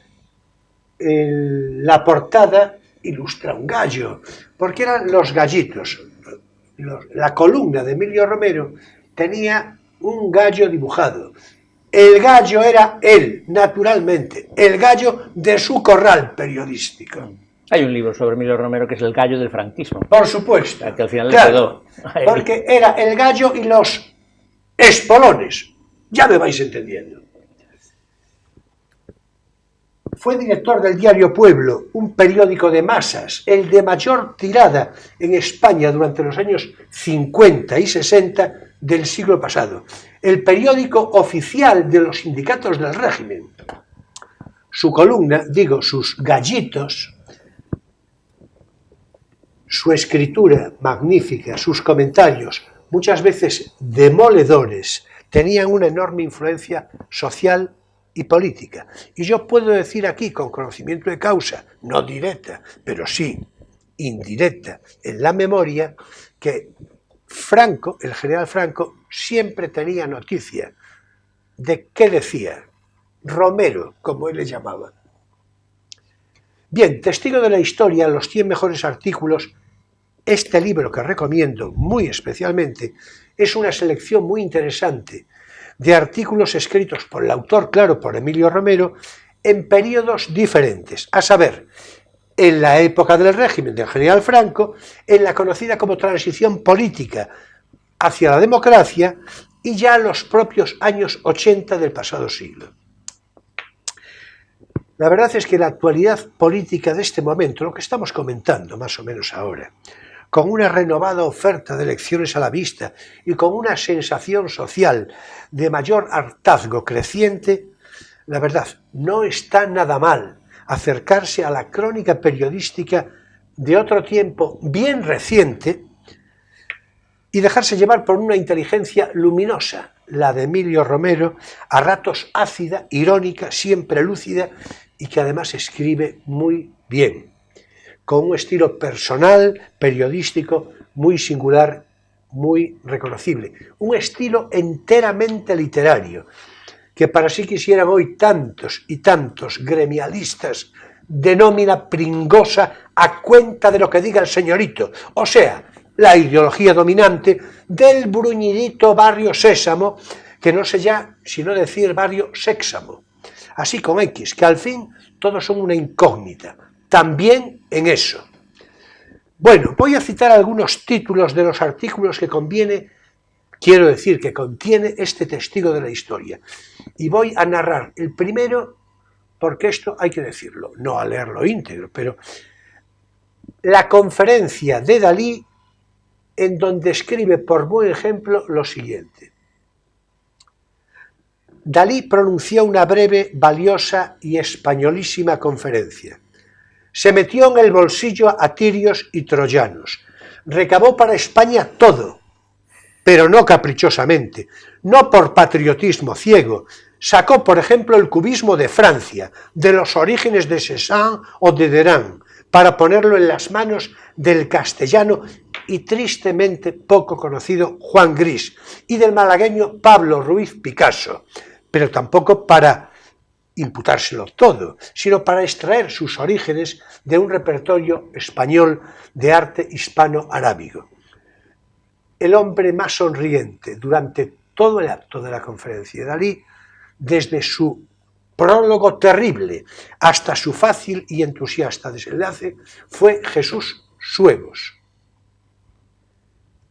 la portada ilustra un gallo, porque eran los gallitos. La columna de Emilio Romero tenía un gallo dibujado. El gallo era él, naturalmente, el gallo de su corral periodístico. Hay un libro sobre Emilio Romero que es El gallo del franquismo. Por supuesto. Que al final claro, le quedó. Porque era el gallo y los espolones. Ya me vais entendiendo. Fue director del diario Pueblo, un periódico de masas, el de mayor tirada en España durante los años 50 y 60 del siglo pasado. El periódico oficial de los sindicatos del régimen. Su columna, digo, sus gallitos, su escritura magnífica, sus comentarios, muchas veces demoledores, tenían una enorme influencia social y política. Y yo puedo decir aquí, con conocimiento de causa, no directa, pero sí indirecta, en la memoria, que Franco, el general Franco, siempre tenía noticia de qué decía Romero, como él le llamaba. Bien, testigo de la historia, los 100 mejores artículos, este libro que recomiendo muy especialmente, es una selección muy interesante de artículos escritos por el autor, claro, por Emilio Romero, en periodos diferentes, a saber, en la época del régimen del general Franco, en la conocida como transición política hacia la democracia y ya los propios años 80 del pasado siglo. La verdad es que la actualidad política de este momento, lo que estamos comentando más o menos ahora, con una renovada oferta de elecciones a la vista y con una sensación social de mayor hartazgo creciente, la verdad, no está nada mal acercarse a la crónica periodística de otro tiempo bien reciente y dejarse llevar por una inteligencia luminosa, la de Emilio Romero, a ratos ácida, irónica, siempre lúcida y que además escribe muy bien, con un estilo personal, periodístico, muy singular, muy reconocible. Un estilo enteramente literario, que para sí quisieran hoy tantos y tantos gremialistas de nómina pringosa a cuenta de lo que diga el señorito, o sea, la ideología dominante del bruñidito barrio Sésamo, que no sé ya sino decir barrio Séxamo, así con X, que al fin todos son una incógnita, también en eso. Bueno, voy a citar algunos títulos de los artículos que contiene este testigo de la historia. Y voy a narrar el primero, porque esto hay que decirlo, no a leerlo íntegro, pero la conferencia de Dalí, en donde escribe por buen ejemplo lo siguiente. Dalí pronunció una breve, valiosa y españolísima conferencia. Se metió en el bolsillo a tirios y troyanos. Recabó para España todo, pero no caprichosamente, no por patriotismo ciego. Sacó, por ejemplo, el cubismo de Francia, de los orígenes de Cézanne o de Derain, para ponerlo en las manos del castellano y tristemente poco conocido Juan Gris, y del malagueño Pablo Ruiz Picasso, pero tampoco para imputárselo todo, sino para extraer sus orígenes de un repertorio español de arte hispano-arábigo. El hombre más sonriente durante todo el acto de la conferencia de Dalí, desde su prólogo terrible hasta su fácil y entusiasta desenlace, fue Jesús Suevos.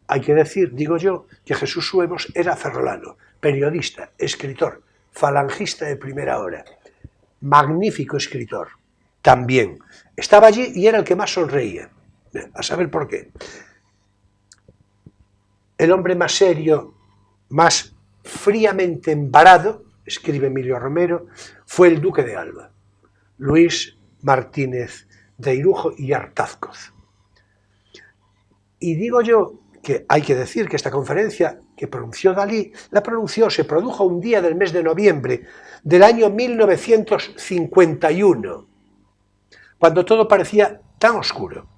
Hay que decir, digo yo, que Jesús Suevos era ferrolano, periodista, escritor, falangista de primera hora, magnífico escritor, también. Estaba allí y era el que más sonreía, a saber por qué. El hombre más serio, más fríamente embarado, escribe Emilio Romero, fue el duque de Alba, Luis Martínez de Irujo y Artázcoz. Y digo yo que hay que decir que esta conferencia que pronunció Dalí, se produjo un día del mes de noviembre del año 1951, cuando todo parecía tan oscuro.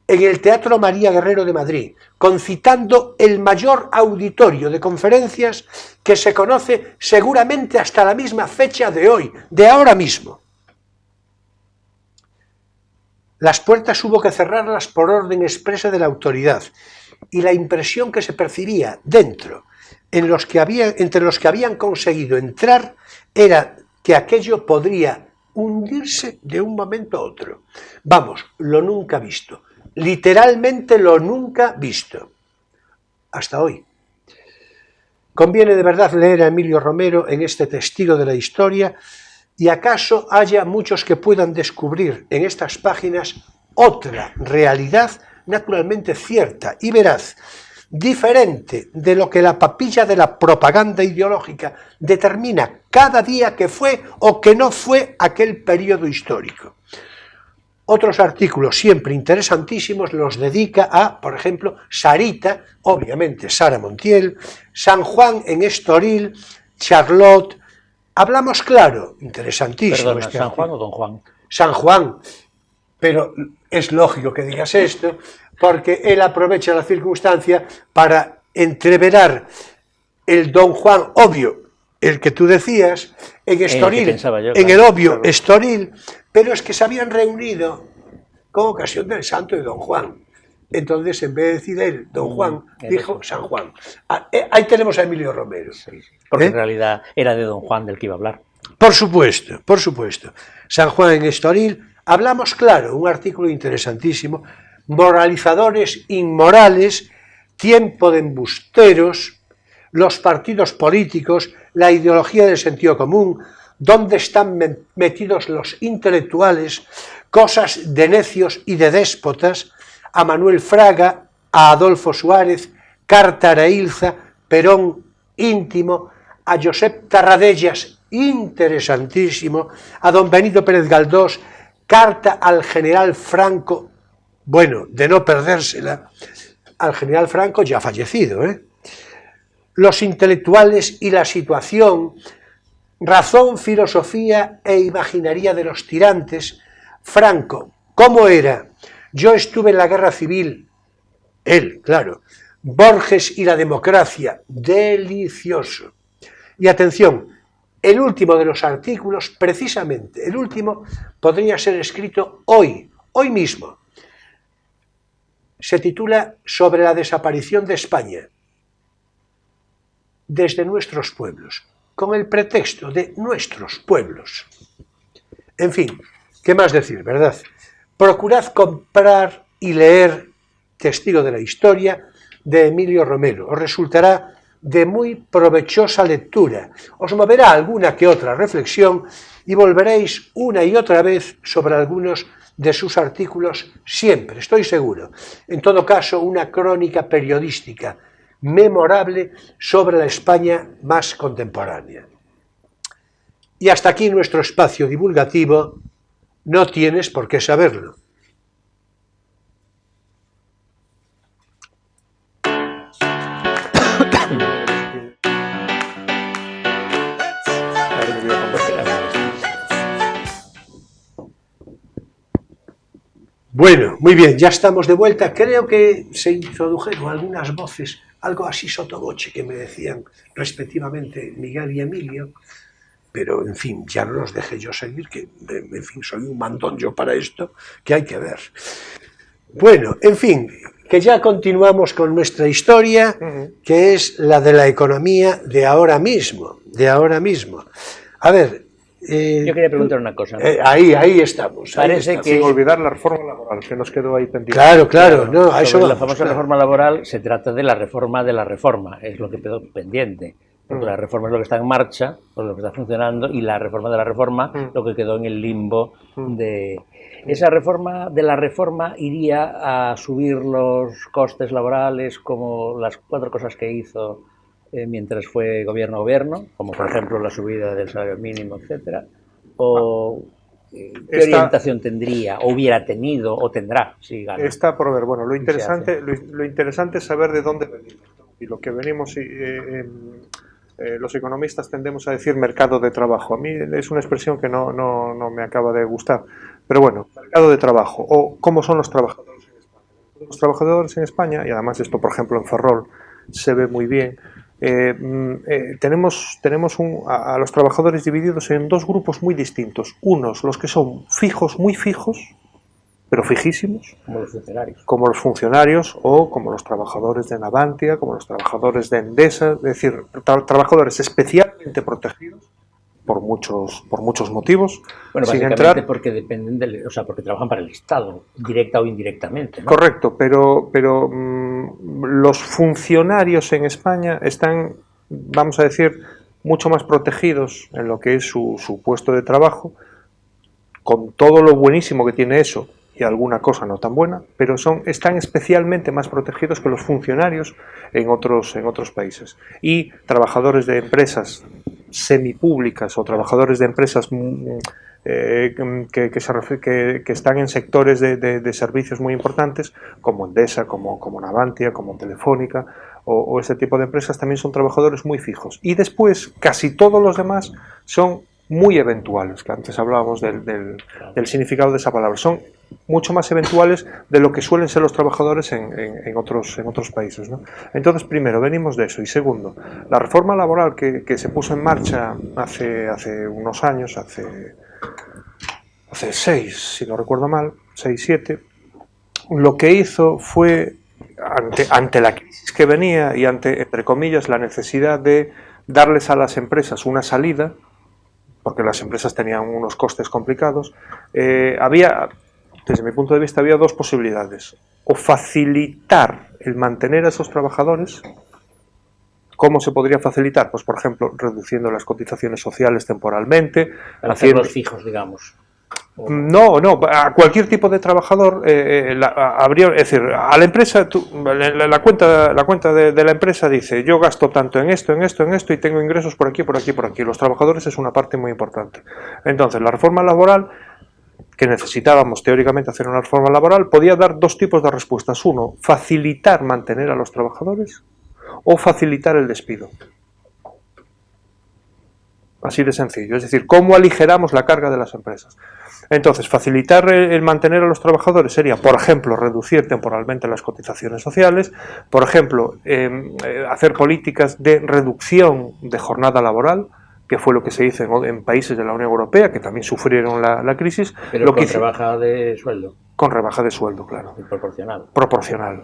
en el Teatro María Guerrero de Madrid, concitando el mayor auditorio de conferencias que se conoce seguramente hasta la misma fecha de hoy, de ahora mismo. Las puertas hubo que cerrarlas por orden expresa de la autoridad, y la impresión que se percibía dentro, entre los que habían conseguido entrar, era que aquello podría hundirse de un momento a otro. Vamos, lo nunca visto. Literalmente lo nunca visto. Hasta hoy. Conviene de verdad leer a Emilio Romero en este testigo de la historia, y acaso haya muchos que puedan descubrir en estas páginas otra realidad naturalmente cierta y veraz, diferente de lo que la papilla de la propaganda ideológica determina cada día que fue o que no fue aquel periodo histórico. Otros artículos siempre interesantísimos los dedica a, por ejemplo, Sarita, obviamente Sara Montiel, San Juan en Estoril, Charlotte. Hablamos claro, interesantísimo. Perdona, ¿San Juan o Don Juan? San Juan, pero es lógico que digas esto, porque él aprovecha la circunstancia para entreverar el Don Juan obvio, el que tú decías, en Estoril, en el obvio Estoril, pero es que se habían reunido con ocasión del santo de Don Juan. Entonces, en vez de decir él, Don Juan, dijo San Juan. Ahí tenemos a Emilio Romero. Sí, sí. Porque en realidad era de Don Juan del que iba a hablar. Por supuesto, por supuesto. San Juan en Estoril, hablamos claro, un artículo interesantísimo, moralizadores inmorales, tiempo de embusteros, los partidos políticos, la ideología del sentido común, dónde están metidos los intelectuales, cosas de necios y de déspotas, a Manuel Fraga, a Adolfo Suárez, carta a Arailza, Perón íntimo, a Josep Tarradellas, interesantísimo, a don Benito Pérez Galdós, carta al general Franco, bueno, de no perdérsela, al general Franco ya fallecido, los intelectuales y la situación, razón, filosofía e imaginaría de los tirantes, Franco, ¿cómo era? Yo estuve en la guerra civil, él, claro, Borges y la democracia, delicioso. Y atención, el último de los artículos, precisamente, el último, podría ser escrito hoy mismo. Se titula Sobre la desaparición de España desde nuestros pueblos, con el pretexto de nuestros pueblos. En fin, ¿qué más decir, verdad? Procurad comprar y leer Testigo de la Historia de Emilio Romero. Os resultará de muy provechosa lectura. Os moverá alguna que otra reflexión y volveréis una y otra vez sobre algunos de sus artículos siempre, estoy seguro. En todo caso, una crónica periodística memorable sobre la España más contemporánea. Y hasta aquí nuestro espacio divulgativo. No tienes por qué saberlo. Bueno, muy bien, ya estamos de vuelta. Creo que se introdujeron algunas voces, algo así sotoboche, que me decían respectivamente Miguel y Emilio, pero en fin, ya no los dejé yo seguir, que en fin, soy un mandón yo para esto, que hay que ver. Bueno, en fin, que ya continuamos con nuestra historia, que es la de la economía de ahora mismo, A ver... yo quería preguntar una cosa, ¿no? Ahí estamos. Parece que... Sin olvidar la reforma laboral, que nos quedó ahí pendiente. Claro, no, a eso Sobre vamos, la famosa reforma laboral se trata de la reforma, es lo que quedó pendiente. Porque la reforma es lo que está en marcha, pues lo que está funcionando, y la reforma de la reforma, lo que quedó en el limbo de... Esa reforma de la reforma iría a subir los costes laborales, como las 4 cosas que hizo mientras fue gobierno, como por ejemplo la subida del salario mínimo, etcétera, o qué orientación tendría, o hubiera tenido, o tendrá, si gana. Está por ver. Bueno, lo interesante es saber de dónde venimos. Y lo que venimos, los economistas tendemos a decir mercado de trabajo. A mí es una expresión que no me acaba de gustar. Pero bueno, mercado de trabajo, o cómo son los trabajadores en España. de los trabajadores en España, y además esto, por ejemplo, en Ferrol se ve muy bien, tenemos a los trabajadores divididos en dos grupos muy distintos. Unos, los que son fijos, muy fijos, pero fijísimos, como los funcionarios o como los trabajadores de Navantia, como los trabajadores de Endesa, es decir, trabajadores especialmente protegidos por muchos motivos. Bueno, sin básicamente entrar, porque dependen porque trabajan para el Estado, directa o indirectamente, ¿no? correcto, pero los funcionarios en España están, vamos a decir, mucho más protegidos en lo que es su puesto de trabajo, con todo lo buenísimo que tiene eso y alguna cosa no tan buena, pero están especialmente más protegidos que los funcionarios en otros países. Y trabajadores de empresas semipúblicas o trabajadores de empresas que están en sectores de servicios muy importantes, como Endesa, como Navantia, como Telefónica, o ese tipo de empresas, también son trabajadores muy fijos. Y después, casi todos los demás son muy eventuales, que antes hablábamos del significado de esa palabra. Son mucho más eventuales de lo que suelen ser los trabajadores en otros países, ¿no? Entonces, primero, venimos de eso. Y segundo, la reforma laboral que se puso en marcha hace unos años, hace 6, si no recuerdo mal, 6, 7, lo que hizo fue, ante la crisis que venía y ante, entre comillas, la necesidad de darles a las empresas una salida, porque las empresas tenían unos costes complicados, desde mi punto de vista, había dos posibilidades. O facilitar el mantener a esos trabajadores. ¿Cómo se podría facilitar? Pues, por ejemplo, reduciendo las cotizaciones sociales temporalmente. Para hacerlos fijos, digamos. No, a cualquier tipo de trabajador habría, es decir, a la empresa, la cuenta de la empresa dice: yo gasto tanto en esto y tengo ingresos por aquí, por aquí, por aquí. Los trabajadores es una parte muy importante. Entonces, la reforma laboral, que necesitábamos teóricamente hacer una reforma laboral, podía dar dos tipos de respuestas. Uno, facilitar mantener a los trabajadores, o facilitar el despido. Así de sencillo. Es decir, ¿cómo aligeramos la carga de las empresas? Entonces, facilitar el mantener a los trabajadores sería, por ejemplo, reducir temporalmente las cotizaciones sociales, por ejemplo, hacer políticas de reducción de jornada laboral, que fue lo que se hizo en países de la Unión Europea, que también sufrieron la crisis. Pero con rebaja de sueldo. Con rebaja de sueldo, claro. Y proporcional.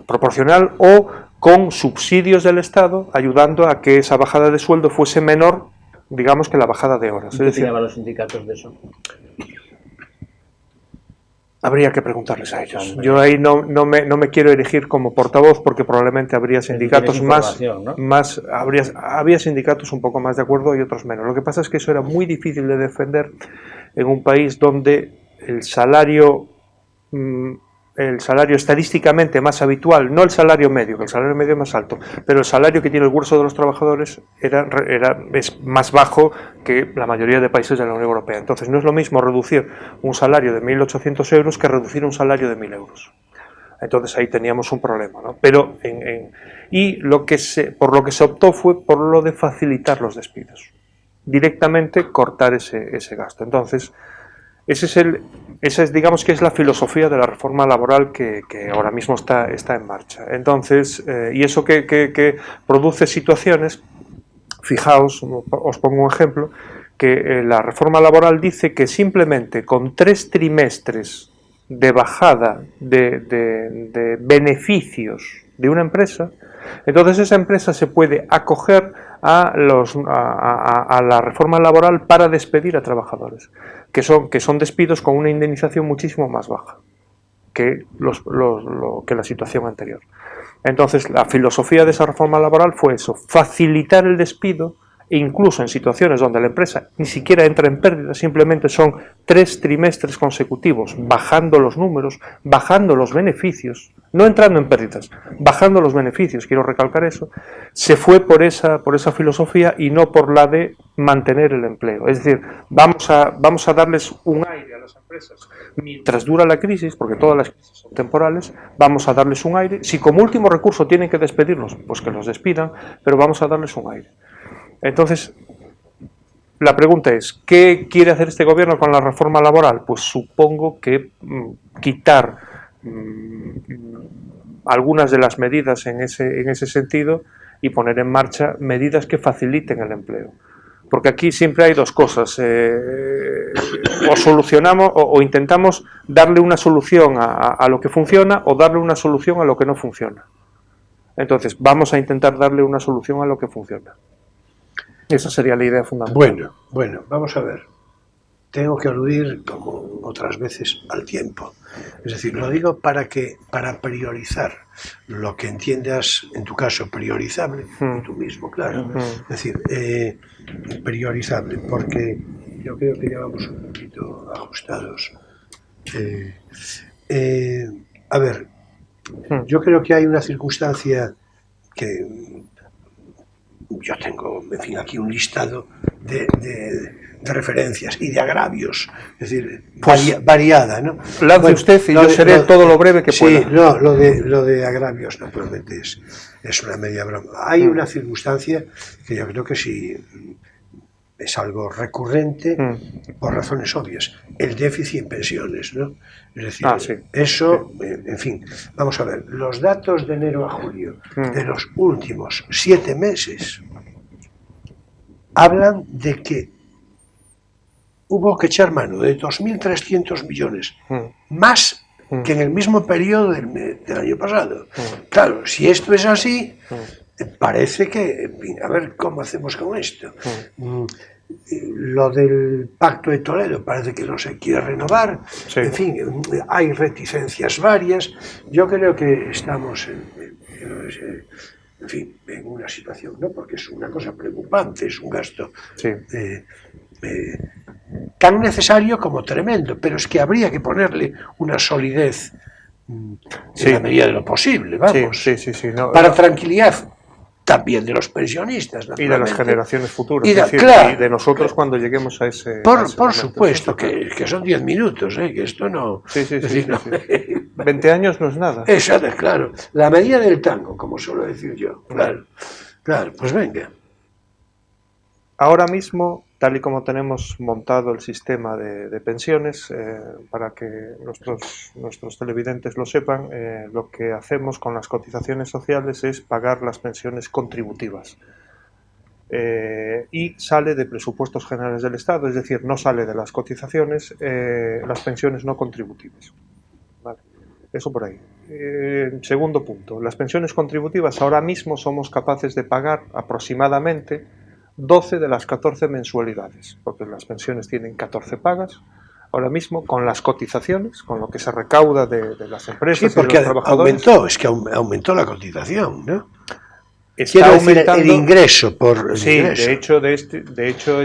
Proporcional o con subsidios del Estado, ayudando a que esa bajada de sueldo fuese menor, digamos, que la bajada de horas. ¿Qué opinaban los sindicatos de eso? Habría que preguntarles a ellos. Yo ahí no me quiero erigir como portavoz, porque probablemente habría sindicatos había sindicatos un poco más de acuerdo y otros menos. Lo que pasa es que eso era muy difícil de defender en un país donde el salario estadísticamente más habitual, no el salario medio, que el salario medio es más alto, pero el salario que tiene el grueso de los trabajadores es más bajo que la mayoría de países de la Unión Europea. Entonces, no es lo mismo reducir un salario de 1.800 euros que reducir un salario de 1.000 euros. Entonces, ahí teníamos un problema, ¿no? Pero por lo que se optó fue por lo de facilitar los despidos. Directamente cortar ese gasto. Entonces, esa es, digamos, que es la filosofía de la reforma laboral que ahora mismo está en marcha. Entonces, y eso que produce situaciones, fijaos, os pongo un ejemplo, que la reforma laboral dice que simplemente con 3 trimestres de bajada de beneficios de una empresa, entonces esa empresa se puede acoger a la reforma laboral para despedir a trabajadores, que son despidos con una indemnización muchísimo más baja que la situación anterior. Entonces, la filosofía de esa reforma laboral fue eso: facilitar el despido, e incluso en situaciones donde la empresa ni siquiera entra en pérdida, simplemente son 3 trimestres consecutivos bajando los números, bajando los beneficios, no entrando en pérdidas, bajando los beneficios, quiero recalcar eso. Se fue por esa filosofía y no por la de mantener el empleo. Es decir, vamos a darles un aire a las empresas mientras dura la crisis, porque todas las crisis son temporales. Vamos a darles un aire. Si como último recurso tienen que despedirlos, pues que los despidan, pero vamos a darles un aire. Entonces, la pregunta es: ¿qué quiere hacer este gobierno con la reforma laboral? Pues supongo que quitar algunas de las medidas en ese sentido y poner en marcha medidas que faciliten el empleo. Porque aquí siempre hay dos cosas, o solucionamos o intentamos darle una solución a lo que funciona o darle una solución a lo que no funciona. Entonces, vamos a intentar darle una solución a lo que funciona. Esa sería la idea fundamental. Bueno, vamos a ver. Tengo que aludir, como otras veces, al tiempo. Es decir, lo digo para priorizar lo que entiendas, en tu caso, priorizable, y tú mismo, claro. Es decir, priorizable, porque yo creo que ya vamos un poquito ajustados. A ver, yo creo que hay una circunstancia que yo tengo, en fin, aquí un listado de referencias y de agravios, es decir, variada, ¿no? Lance usted y yo seré todo lo breve que pueda. Sí, no, lo de agravios naturalmente es una media broma. Hay una circunstancia que yo creo que sí es algo recurrente por razones obvias, el déficit en pensiones, ¿no? Es decir, sí. Eso, en fin, vamos a ver, los datos de enero a julio de los últimos 7 meses hablan de que hubo que echar mano de 2.300 millones, más que en el mismo periodo del año pasado. Claro, si esto es así, parece que, en fin, a ver cómo hacemos con esto. Lo del Pacto de Toledo parece que no se quiere renovar. Sí. En fin, hay reticencias varias. Yo creo que estamos en fin, en una situación, ¿no? Porque es una cosa preocupante, es un gasto tan necesario como tremendo, pero es que habría que ponerle una solidez en la medida de lo posible, vamos, no, para tranquilidad también de los pensionistas y de las generaciones futuras, y de nosotros cuando lleguemos a ese por supuesto, que son 10 minutos, que esto no... Sí. 20 años no es nada. Exacto, claro, la medida del tango, como suelo decir yo, claro, pues venga. Ahora mismo, tal y como tenemos montado el sistema de pensiones, para que nuestros televidentes lo sepan, lo que hacemos con las cotizaciones sociales es pagar las pensiones contributivas. Y sale de presupuestos generales del Estado, es decir, no sale de las cotizaciones, las pensiones no contributivas. ¿Vale? Eso por ahí. Segundo punto, las pensiones contributivas ahora mismo somos capaces de pagar aproximadamente 12 de las 14 mensualidades, porque las pensiones tienen 14 pagas. Ahora mismo, con las cotizaciones, con lo que se recauda de las empresas y de los trabajadores... aumentó la cotización, ¿no? Está aumentando el ingreso por el ingreso. De hecho,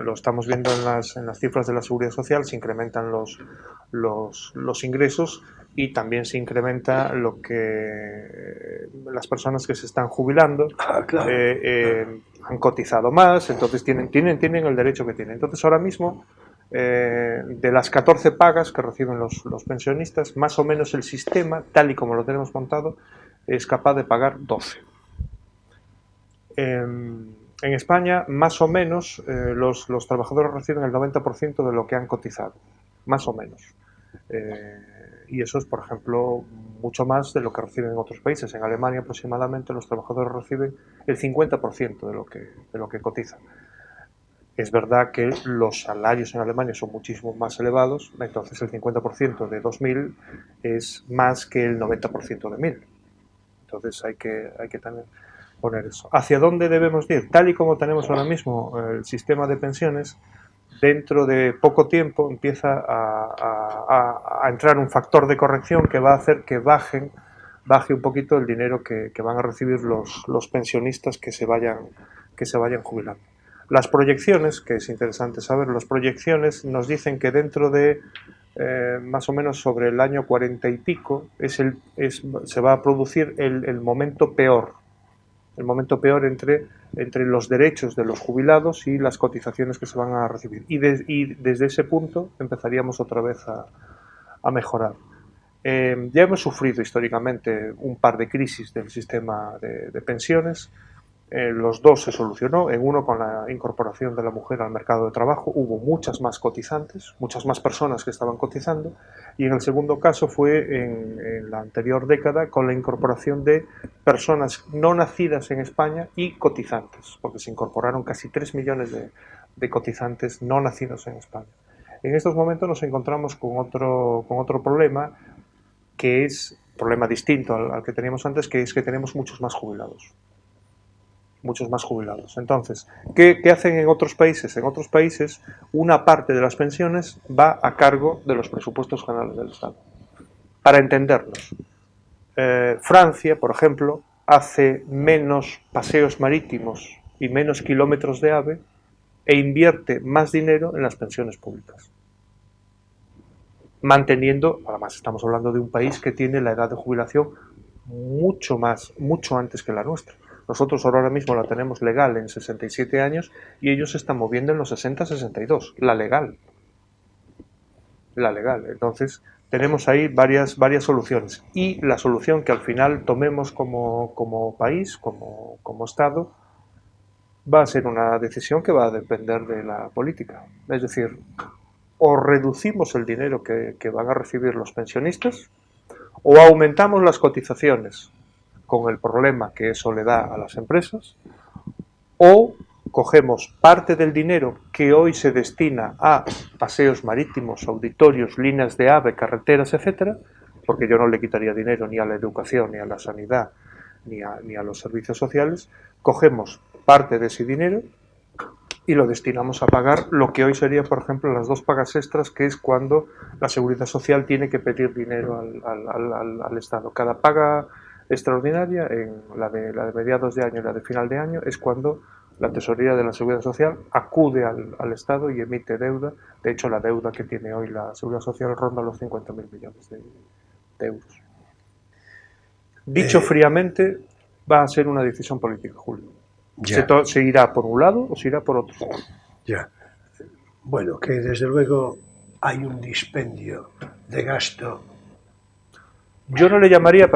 lo estamos viendo en las cifras de la Seguridad Social, se incrementan los ingresos y también se incrementa lo que las personas que se están jubilando han cotizado más, entonces tienen el derecho que tienen. Entonces ahora mismo, de las 14 pagas que reciben los pensionistas, más o menos el sistema, tal y como lo tenemos montado, es capaz de pagar 12. En España, más o menos, los trabajadores reciben el 90% de lo que han cotizado, más o menos. Y eso es, por ejemplo, mucho más de lo que reciben en otros países. En Alemania, aproximadamente, los trabajadores reciben el 50% de lo que cotizan. Es verdad que los salarios en Alemania son muchísimo más elevados, entonces el 50% de 2.000 es más que el 90% de 1.000. Entonces hay que también poner eso. ¿Hacia dónde debemos ir? Tal y como tenemos ahora mismo el sistema de pensiones, dentro de poco tiempo empieza a entrar un factor de corrección que va a hacer que baje un poquito el dinero que van a recibir los pensionistas que se vayan jubilando. Las proyecciones, que es interesante saber, las proyecciones nos dicen que dentro de más o menos sobre el año 40 y pico se va a producir el momento peor. El momento peor entre los derechos de los jubilados y las cotizaciones que se van a recibir. Y desde ese punto empezaríamos otra vez a mejorar. Ya hemos sufrido históricamente un par de crisis del sistema de pensiones. los dos se solucionó, en uno con la incorporación de la mujer al mercado de trabajo, hubo muchas más cotizantes, muchas más personas que estaban cotizando, y en el segundo caso fue en la anterior década con la incorporación de personas no nacidas en España y cotizantes, porque se incorporaron casi 3 millones de cotizantes no nacidos en España. En estos momentos nos encontramos con otro problema, que es un problema distinto al que teníamos antes, que es que tenemos muchos más jubilados. Entonces, ¿qué hacen en otros países? En otros países, una parte de las pensiones va a cargo de los presupuestos generales del Estado. Para entendernos, Francia, por ejemplo, hace menos paseos marítimos y menos kilómetros de AVE e invierte más dinero en las pensiones públicas. Manteniendo, además estamos hablando de un país que tiene la edad de jubilación mucho antes que la nuestra. Nosotros ahora mismo la tenemos legal en 67 años y ellos se están moviendo en los 60-62, la legal. Entonces, tenemos ahí varias soluciones. Y la solución que al final tomemos como país, como Estado, va a ser una decisión que va a depender de la política. Es decir, o reducimos el dinero que van a recibir los pensionistas, o aumentamos las cotizaciones, con el problema que eso le da a las empresas, o cogemos parte del dinero que hoy se destina a paseos marítimos, auditorios, líneas de AVE, carreteras, etcétera, porque yo no le quitaría dinero ni a la educación, ni a la sanidad, ni a los servicios sociales, cogemos parte de ese dinero y lo destinamos a pagar lo que hoy sería, por ejemplo, las 2 pagas extras, que es cuando la Seguridad Social tiene que pedir dinero al Estado. Cada paga extraordinaria, en la de mediados de año y la de final de año, es cuando la Tesorería de la Seguridad Social acude al Estado y emite deuda. De hecho, la deuda que tiene hoy la Seguridad Social ronda los 50.000 millones de euros. Dicho fríamente, va a ser una decisión política, Julio. ¿Se irá por un lado o se irá por otro? Ya. Bueno, que desde luego hay un dispendio de gasto. Yo no le llamaría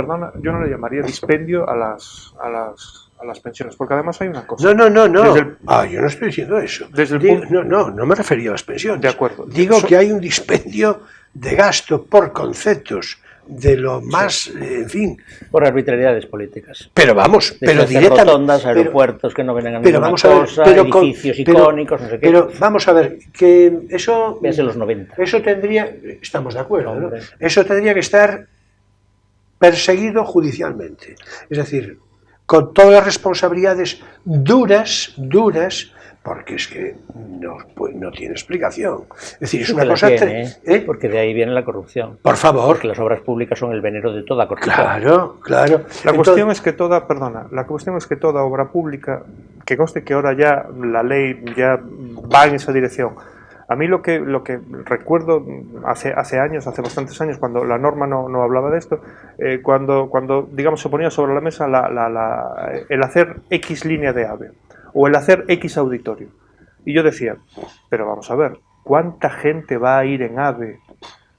dispendio a las pensiones, porque además hay una cosa. No. Yo no estoy diciendo eso. No me refería a las pensiones. De acuerdo. Digo que hay un dispendio de gasto por conceptos de lo más, en fin. Por arbitrariedades políticas. Pero vamos, desde directamente. Rotondas, aeropuertos que no vengan a ninguna cosa, edificios icónicos, no sé qué. Pero vamos a ver, que eso. Véase los 90. Eso tendría. Estamos de acuerdo, ¿no? Eso tendría que estar perseguido judicialmente. Es decir, con todas las responsabilidades duras, porque es que no tiene explicación. Es decir, es una cosa... Porque de ahí viene la corrupción. Por favor. Porque las obras públicas son el veneno de toda corrupción. Claro. La cuestión es que toda obra pública, que conste que ahora ya la ley ya va en esa dirección. A mí lo que recuerdo hace bastantes años, cuando la norma no hablaba de esto, cuando digamos se ponía sobre la mesa el hacer X línea de AVE o el hacer X auditorio. Y yo decía, pero vamos a ver, ¿cuánta gente va a ir en AVE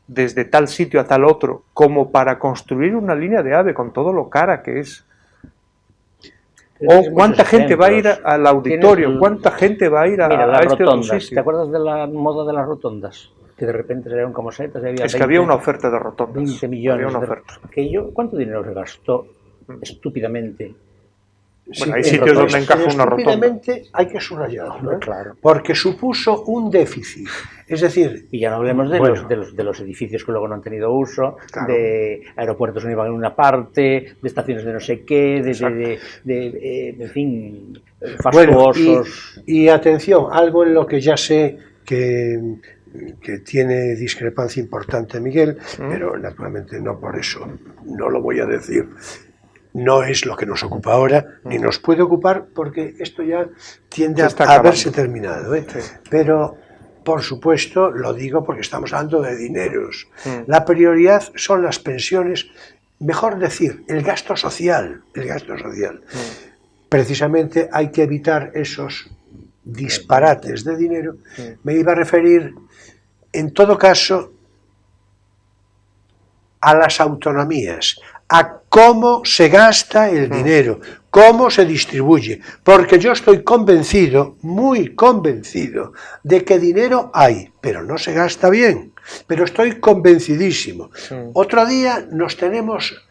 desde tal sitio a tal otro como para construir una línea de AVE con todo lo cara que es? O cuánta gente va a ir al auditorio, cuánta gente va a ir a este otro sitio. ¿Te acuerdas de la moda de las rotondas? Que de repente salieron como setas y había es que había una oferta de rotondas. 20 millones. Había una oferta. ¿Cuánto dinero se gastó estúpidamente? Bueno, hay sitios donde encaja una rotonda. Estúpidamente hay que subrayarlo, ¿eh? Claro. Porque supuso un déficit. Es decir... Y ya no hablemos de los edificios que luego no han tenido uso, claro, de aeropuertos que no iban en una parte, de estaciones de no sé qué, en fin, fastuosos. Bueno, y atención, algo en lo que ya sé que tiene discrepancia importante Miguel, pero naturalmente no por eso, no lo voy a decir. No es lo que nos ocupa ahora, ni nos puede ocupar, porque esto ya tiende a haberse terminado, ¿eh? Sí. Pero, por supuesto, lo digo porque estamos hablando de dineros. La prioridad son las pensiones, mejor decir, el gasto social. Precisamente hay que evitar esos disparates de dinero. Me iba a referir, en todo caso, a las autonomías, a cómo se gasta el dinero, cómo se distribuye, porque yo estoy convencido, muy convencido, de que dinero hay, pero no se gasta bien, pero estoy convencidísimo. Otro día nos tenemos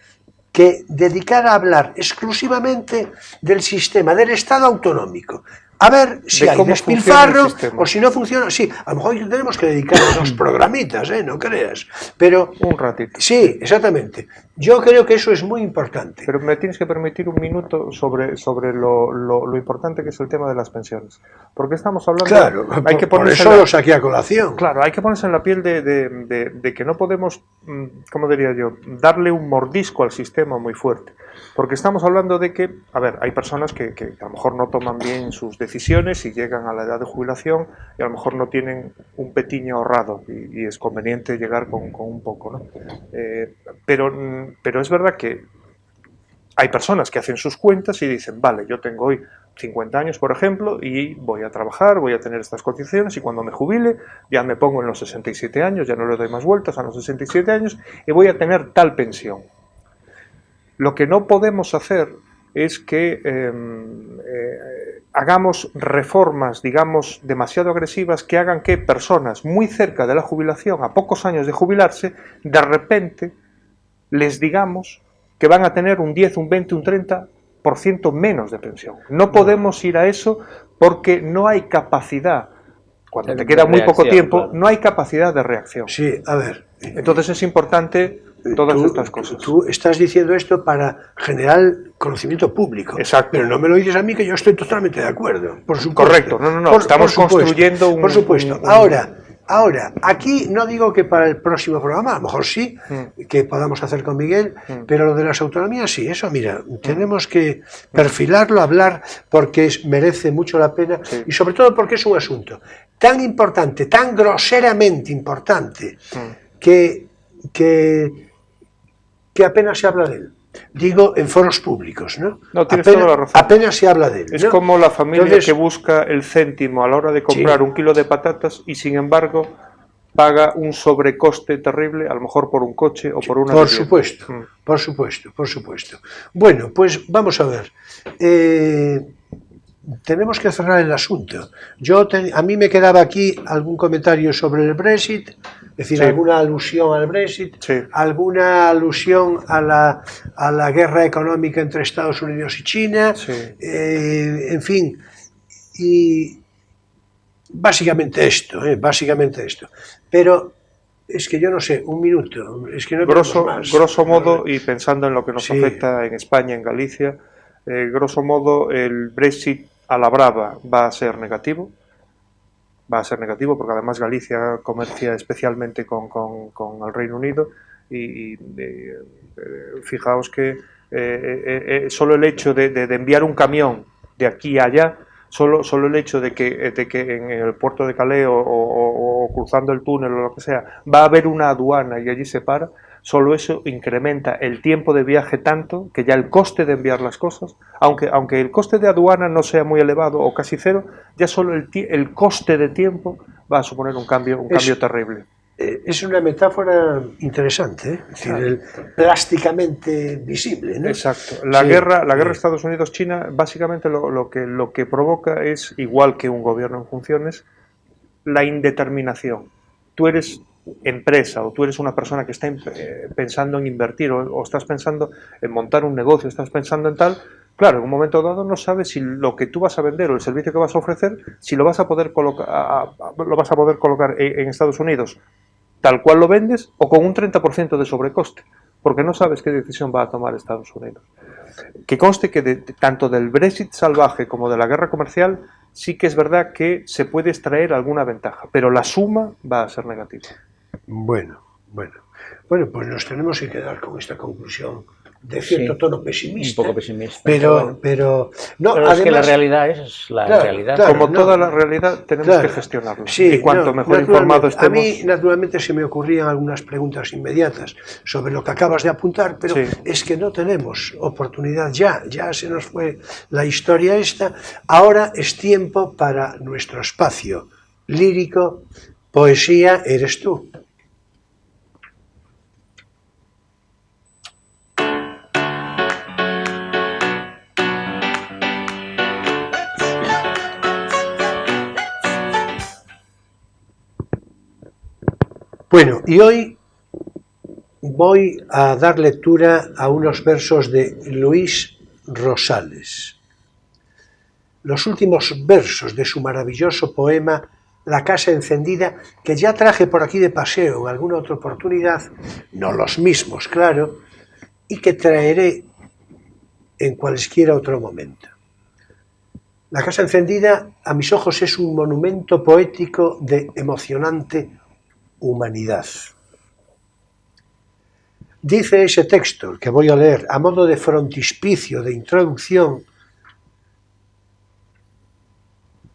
que dedicar a hablar exclusivamente del sistema, del Estado autonómico. A ver si hay despilfarro o si no funciona. Sí, a lo mejor tenemos que dedicar a 2 programitas, no creas. Pero un ratito. Sí, exactamente. Yo creo que eso es muy importante. Pero me tienes que permitir un minuto sobre lo importante que es el tema de las pensiones. Porque estamos hablando... Claro, hay que por eso lo saqué a colación. Claro, hay que ponerse en la piel de que no podemos, ¿cómo diría yo?, darle un mordisco al sistema muy fuerte. Porque estamos hablando de que, a ver, hay personas que a lo mejor no toman bien sus decisiones y llegan a la edad de jubilación y a lo mejor no tienen un petiño ahorrado y es conveniente llegar con un poco, ¿no? Pero es verdad que hay personas que hacen sus cuentas y dicen, vale, yo tengo hoy 50 años, por ejemplo, y voy a trabajar, voy a tener estas cotizaciones y cuando me jubile ya me pongo en los 67 años, ya no le doy más vueltas a los 67 años y voy a tener tal pensión. Lo que no podemos hacer es que hagamos reformas, digamos, demasiado agresivas que hagan que personas muy cerca de la jubilación, a pocos años de jubilarse, de repente les digamos que van a tener un 10, un 20, un 30% menos de pensión. No podemos ir a eso porque no hay capacidad. Cuando te queda muy poco tiempo, claro, no hay capacidad de reacción. Sí, a ver. Entonces es importante todas estas cosas. Tú estás diciendo esto para generar conocimiento público. Exacto. Pero no me lo dices a mí, que yo estoy totalmente de acuerdo. Por supuesto. Correcto. No. Estamos construyendo un... Por supuesto. Ahora, aquí no digo que para el próximo programa, a lo mejor sí, que podamos hacer con Miguel, pero lo de las autonomías sí, eso mira, tenemos que perfilarlo, hablar, porque merece mucho la pena, y sobre todo porque es un asunto tan importante, tan groseramente importante, que apenas se habla de él. Digo, en foros públicos, ¿no? No, tienes toda la razón. Apenas se habla de él, ¿no? Es como la familia que busca el céntimo a la hora de comprar un kilo de patatas y, sin embargo, paga un sobrecoste terrible, a lo mejor por un coche o por una vivienda. Por supuesto. Bueno, pues vamos a ver. Tenemos que cerrar el asunto. A mí me quedaba aquí algún comentario sobre el Brexit, es decir, alguna alusión al Brexit, alguna alusión a la guerra económica entre Estados Unidos y China, en fin, y básicamente esto. Pero es que yo no sé, un minuto, es que no más. Grosso modo, y pensando en lo que nos afecta en España, en Galicia, grosso modo, el Brexit a la brava va a ser negativo porque además Galicia comercia especialmente con el Reino Unido y fijaos que solo el hecho de enviar un camión de aquí a allá, solo el hecho de que en el puerto de Calais o cruzando el túnel o lo que sea, va a haber una aduana y allí se para, solo eso incrementa el tiempo de viaje tanto que ya el coste de enviar las cosas, aunque el coste de aduana no sea muy elevado o casi cero, ya solo el coste de tiempo va a suponer un cambio terrible. Es una metáfora interesante, es decir, plásticamente visible, ¿no? Exacto. La guerra Estados Unidos-China básicamente lo que provoca es, igual que un gobierno en funciones, la indeterminación. Tú eres empresa o tú eres una persona que está pensando en invertir o estás pensando en montar un negocio, estás pensando en tal, claro, en un momento dado no sabes si lo que tú vas a vender o el servicio que vas a ofrecer, si lo vas a poder colocar en Estados Unidos tal cual lo vendes o con un 30% de sobrecoste, porque no sabes qué decisión va a tomar Estados Unidos. Que conste que tanto del Brexit salvaje como de la guerra comercial sí que es verdad que se puede extraer alguna ventaja, pero la suma va a ser negativa. Bueno, pues nos tenemos que quedar con esta conclusión de cierto tono pesimista. Un poco pesimista. Pero además, es que la realidad es la realidad. Claro, como toda la realidad tenemos que gestionarla. Y cuanto mejor informado estemos... A mí, naturalmente, se me ocurrían algunas preguntas inmediatas sobre lo que acabas de apuntar, pero es que no tenemos oportunidad ya se nos fue la historia esta. Ahora es tiempo para nuestro espacio lírico. Poesía eres tú. Bueno, y hoy voy a dar lectura a unos versos de Luis Rosales. Los últimos versos de su maravilloso poema La casa encendida, que ya traje por aquí de paseo en alguna otra oportunidad, no los mismos, claro, y que traeré en cualquier otro momento. La casa encendida, a mis ojos, es un monumento poético de emocionante humanidad. Dice ese texto, el que voy a leer, a modo de frontispicio, de introducción: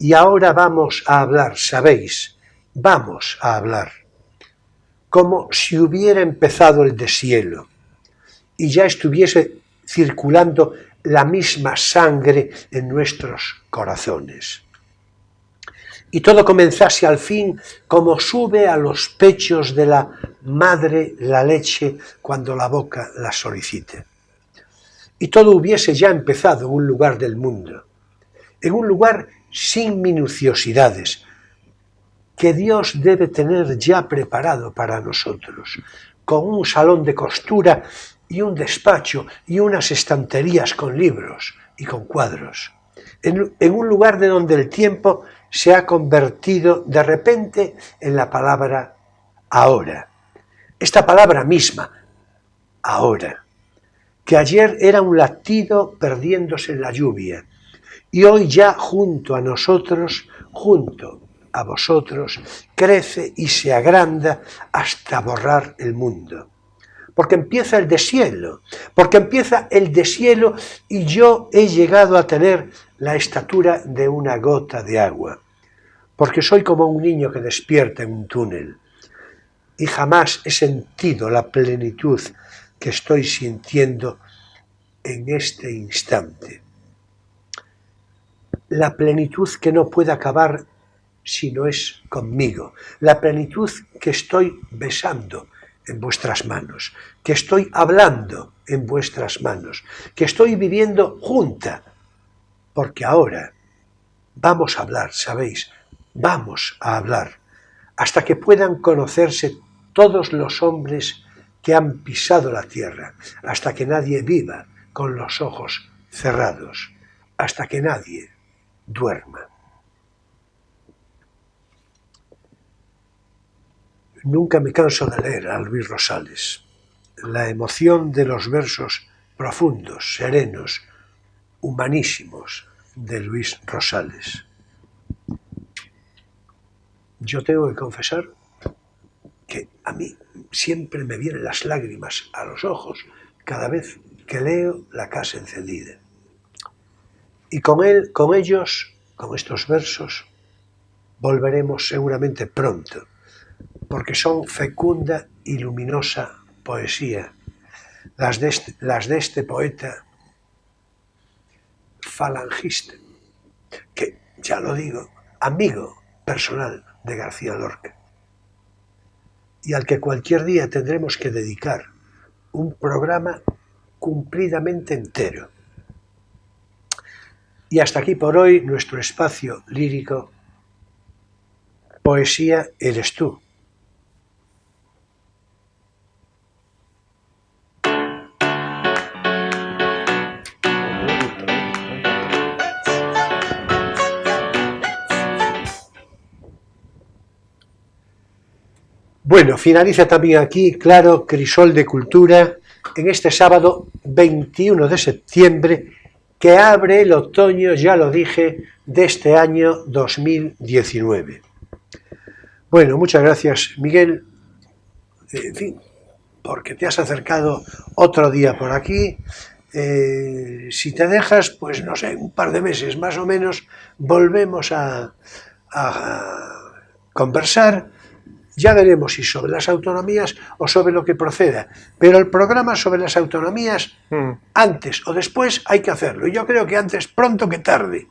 y ahora vamos a hablar, sabéis, vamos a hablar, como si hubiera empezado el deshielo y ya estuviese circulando la misma sangre en nuestros corazones. Y todo comenzase al fin como sube a los pechos de la madre la leche cuando la boca la solicite. Y todo hubiese ya empezado en un lugar del mundo, en un lugar sin minuciosidades, que Dios debe tener ya preparado para nosotros, con un salón de costura y un despacho y unas estanterías con libros y con cuadros, en un lugar de donde el tiempo se ha convertido de repente en la palabra ahora. Esta palabra misma, ahora, que ayer era un latido perdiéndose en la lluvia, y hoy ya junto a nosotros, junto a vosotros, crece y se agranda hasta borrar el mundo. Porque empieza el deshielo, y yo he llegado a tener la estatura de una gota de agua, porque soy como un niño que despierta en un túnel, y jamás he sentido la plenitud que estoy sintiendo en este instante. La plenitud que no puede acabar si no es conmigo, la plenitud que estoy besando en vuestras manos, que estoy hablando en vuestras manos, que estoy viviendo junta, porque ahora vamos a hablar, ¿sabéis? Vamos a hablar, hasta que puedan conocerse todos los hombres que han pisado la tierra, hasta que nadie viva con los ojos cerrados, hasta que nadie duerma. Nunca me canso de leer a Luis Rosales. La emoción de los versos profundos, serenos, humanísimos de Luis Rosales. Yo tengo que confesar que a mí siempre me vienen las lágrimas a los ojos cada vez que leo La casa encendida. Y con ellos, con estos versos, volveremos seguramente pronto, porque son fecunda y luminosa poesía, las de este poeta falangista, que, ya lo digo, amigo personal de García Lorca, y al que cualquier día tendremos que dedicar un programa cumplidamente entero. Y hasta aquí por hoy nuestro espacio lírico Poesía eres tú. Bueno, finaliza también aquí, claro, Crisol de Cultura, en este sábado 21 de septiembre, que abre el otoño, ya lo dije, de este año 2019. Bueno, muchas gracias, Miguel, en fin, porque te has acercado otro día por aquí. Si te dejas, pues no sé, un par de meses más o menos, volvemos a conversar. Ya veremos si sobre las autonomías o sobre lo que proceda, pero el programa sobre las autonomías, antes o después hay que hacerlo, y yo creo que antes pronto que tarde.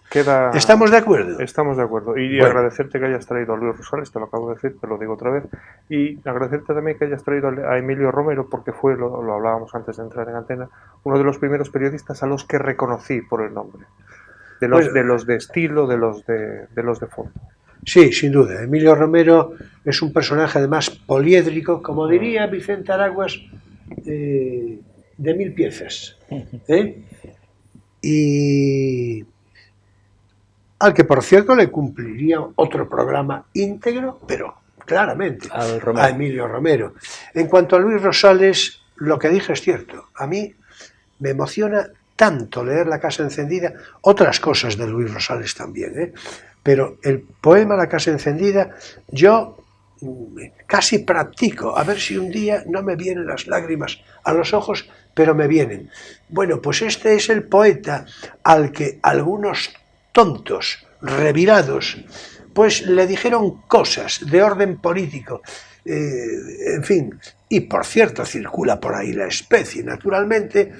¿Estamos de acuerdo? Estamos de acuerdo, y bueno, agradecerte que hayas traído a Luis Rosales, te lo acabo de decir, te lo digo otra vez, y agradecerte también que hayas traído a Emilio Romero, porque fue, lo hablábamos antes de entrar en antena, uno de los primeros periodistas a los que reconocí por el nombre, de los de estilo, de los de fondo. Sí, sin duda. Emilio Romero es un personaje además poliédrico, como diría Vicente Araguas, de 1000 piezas. ¿Eh? Y al que, por cierto, le cumpliría otro programa íntegro, pero claramente, a Emilio Romero. En cuanto a Luis Rosales, lo que dije es cierto. A mí me emociona tanto leer La casa encendida, otras cosas de Luis Rosales también, ¿eh? Pero el poema La casa encendida, yo casi practico, a ver si un día no me vienen las lágrimas a los ojos, pero me vienen. Bueno, pues este es el poeta al que algunos tontos, revirados, pues le dijeron cosas de orden político, en fin, y por cierto circula por ahí la especie, naturalmente,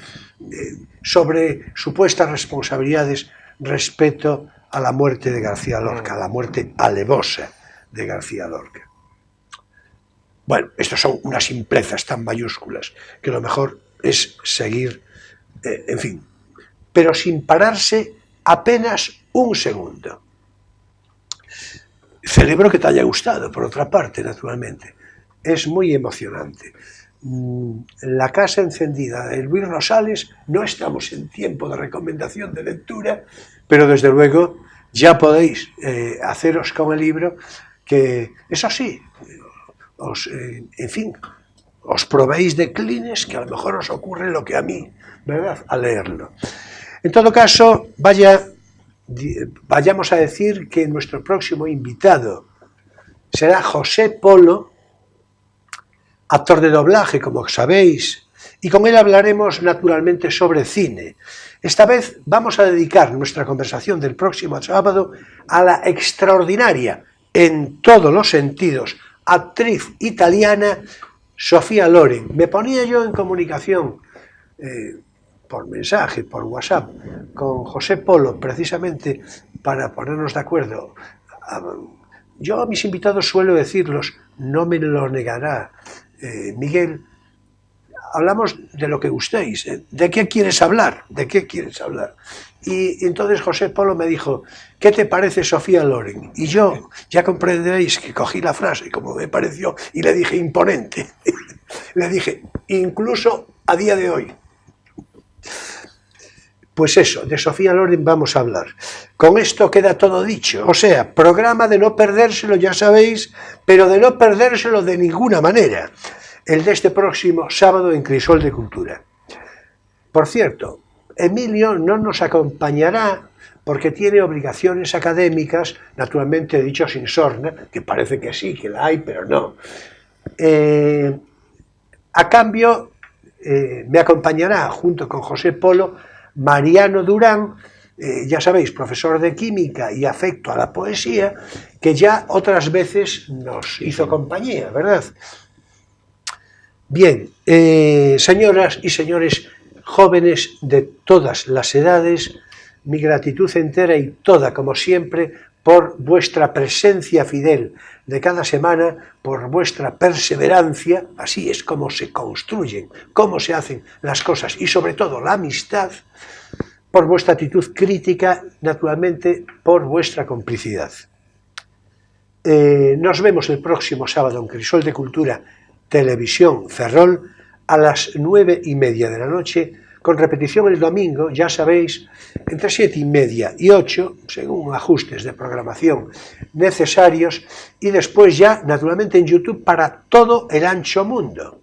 sobre supuestas responsabilidades respecto a la muerte de García Lorca, a la muerte alevosa de García Lorca. Bueno, estas son unas simplezas tan mayúsculas que lo mejor es seguir, en fin, pero sin pararse apenas un segundo. Celebro que te haya gustado, por otra parte, naturalmente. Es muy emocionante. La casa encendida de Luis Rosales, no estamos en tiempo de recomendación de lectura, pero desde luego ya podéis haceros con el libro, que eso sí, en fin, os probéis de Kleenex, que a lo mejor os ocurre lo que a mí, ¿verdad?, al leerlo. En todo caso, vayamos a decir que nuestro próximo invitado será José Polo, actor de doblaje, como sabéis, y con él hablaremos naturalmente sobre cine. Esta vez vamos a dedicar nuestra conversación del próximo sábado a la extraordinaria, en todos los sentidos, actriz italiana Sofía Loren. Me ponía yo en comunicación por mensaje, por WhatsApp, con José Polo, precisamente para ponernos de acuerdo. Yo a mis invitados suelo decirlos, no me lo negará Miguel, hablamos de lo que gustéis, ¿de qué quieres hablar? ¿De qué quieres hablar? Y entonces José Polo me dijo, ¿qué te parece Sofía Loren? Y yo, ya comprenderéis que cogí la frase como me pareció y le dije imponente. Le dije, incluso a día de hoy. Pues eso, de Sofía Loren vamos a hablar. Con esto queda todo dicho. O sea, programa de no perdérselo, ya sabéis, pero de no perdérselo de ninguna manera. El de este próximo sábado en Crisol de Cultura. Por cierto, Emilio no nos acompañará porque tiene obligaciones académicas, naturalmente dicho sin sorna, que parece que sí, que la hay, pero no. A cambio, me acompañará junto con José Polo Mariano Durán, ya sabéis, profesor de química y afecto a la poesía, que ya otras veces nos hizo compañía, ¿verdad? Bien, señoras y señores jóvenes de todas las edades, mi gratitud entera y toda, como siempre, por vuestra presencia fidel de cada semana, por vuestra perseverancia, así es como se construyen, cómo se hacen las cosas y sobre todo la amistad, por vuestra actitud crítica, naturalmente por vuestra complicidad. Nos vemos el próximo sábado en Crisol de Cultura, Televisión Ferrol, a las 9:30 de la noche, con repetición el domingo, ya sabéis, entre 7:30 y 8, según ajustes de programación necesarios, y después ya, naturalmente, en YouTube para todo el ancho mundo.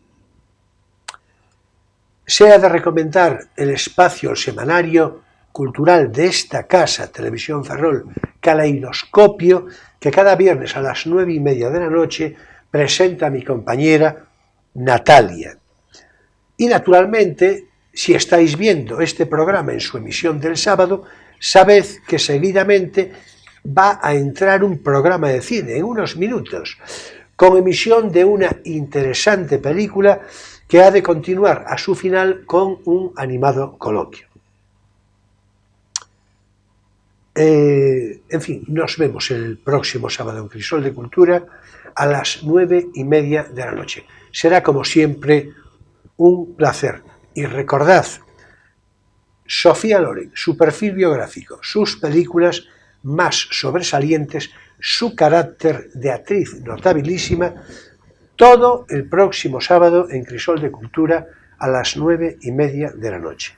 Se ha de recomendar el espacio, el semanario cultural de esta casa, Televisión Ferrol, Caleidoscopio, que cada viernes a las 9:30 de la noche presenta a mi compañera Natalia. Y naturalmente, si estáis viendo este programa en su emisión del sábado, sabed que seguidamente va a entrar un programa de cine en unos minutos, con emisión de una interesante película que ha de continuar a su final con un animado coloquio. En fin, nos vemos el próximo sábado en Crisol de Cultura a las 9:30 de la noche. Será como siempre un placer. Y recordad, Sofía Loren, su perfil biográfico, sus películas, más sobresalientes, su carácter de actriz notabilísima, todo el próximo sábado en Crisol de Cultura a las 9:30 de la noche.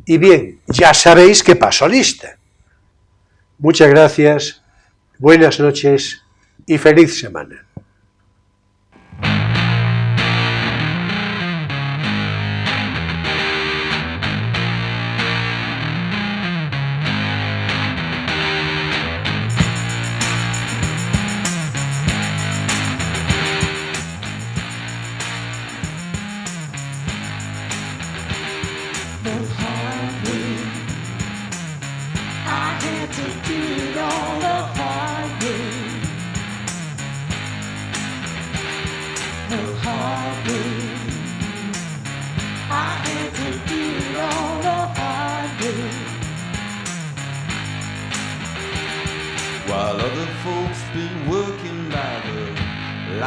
Y bien, ya sabéis que paso lista. Muchas gracias, buenas noches y feliz semana. While other folks been working by the light of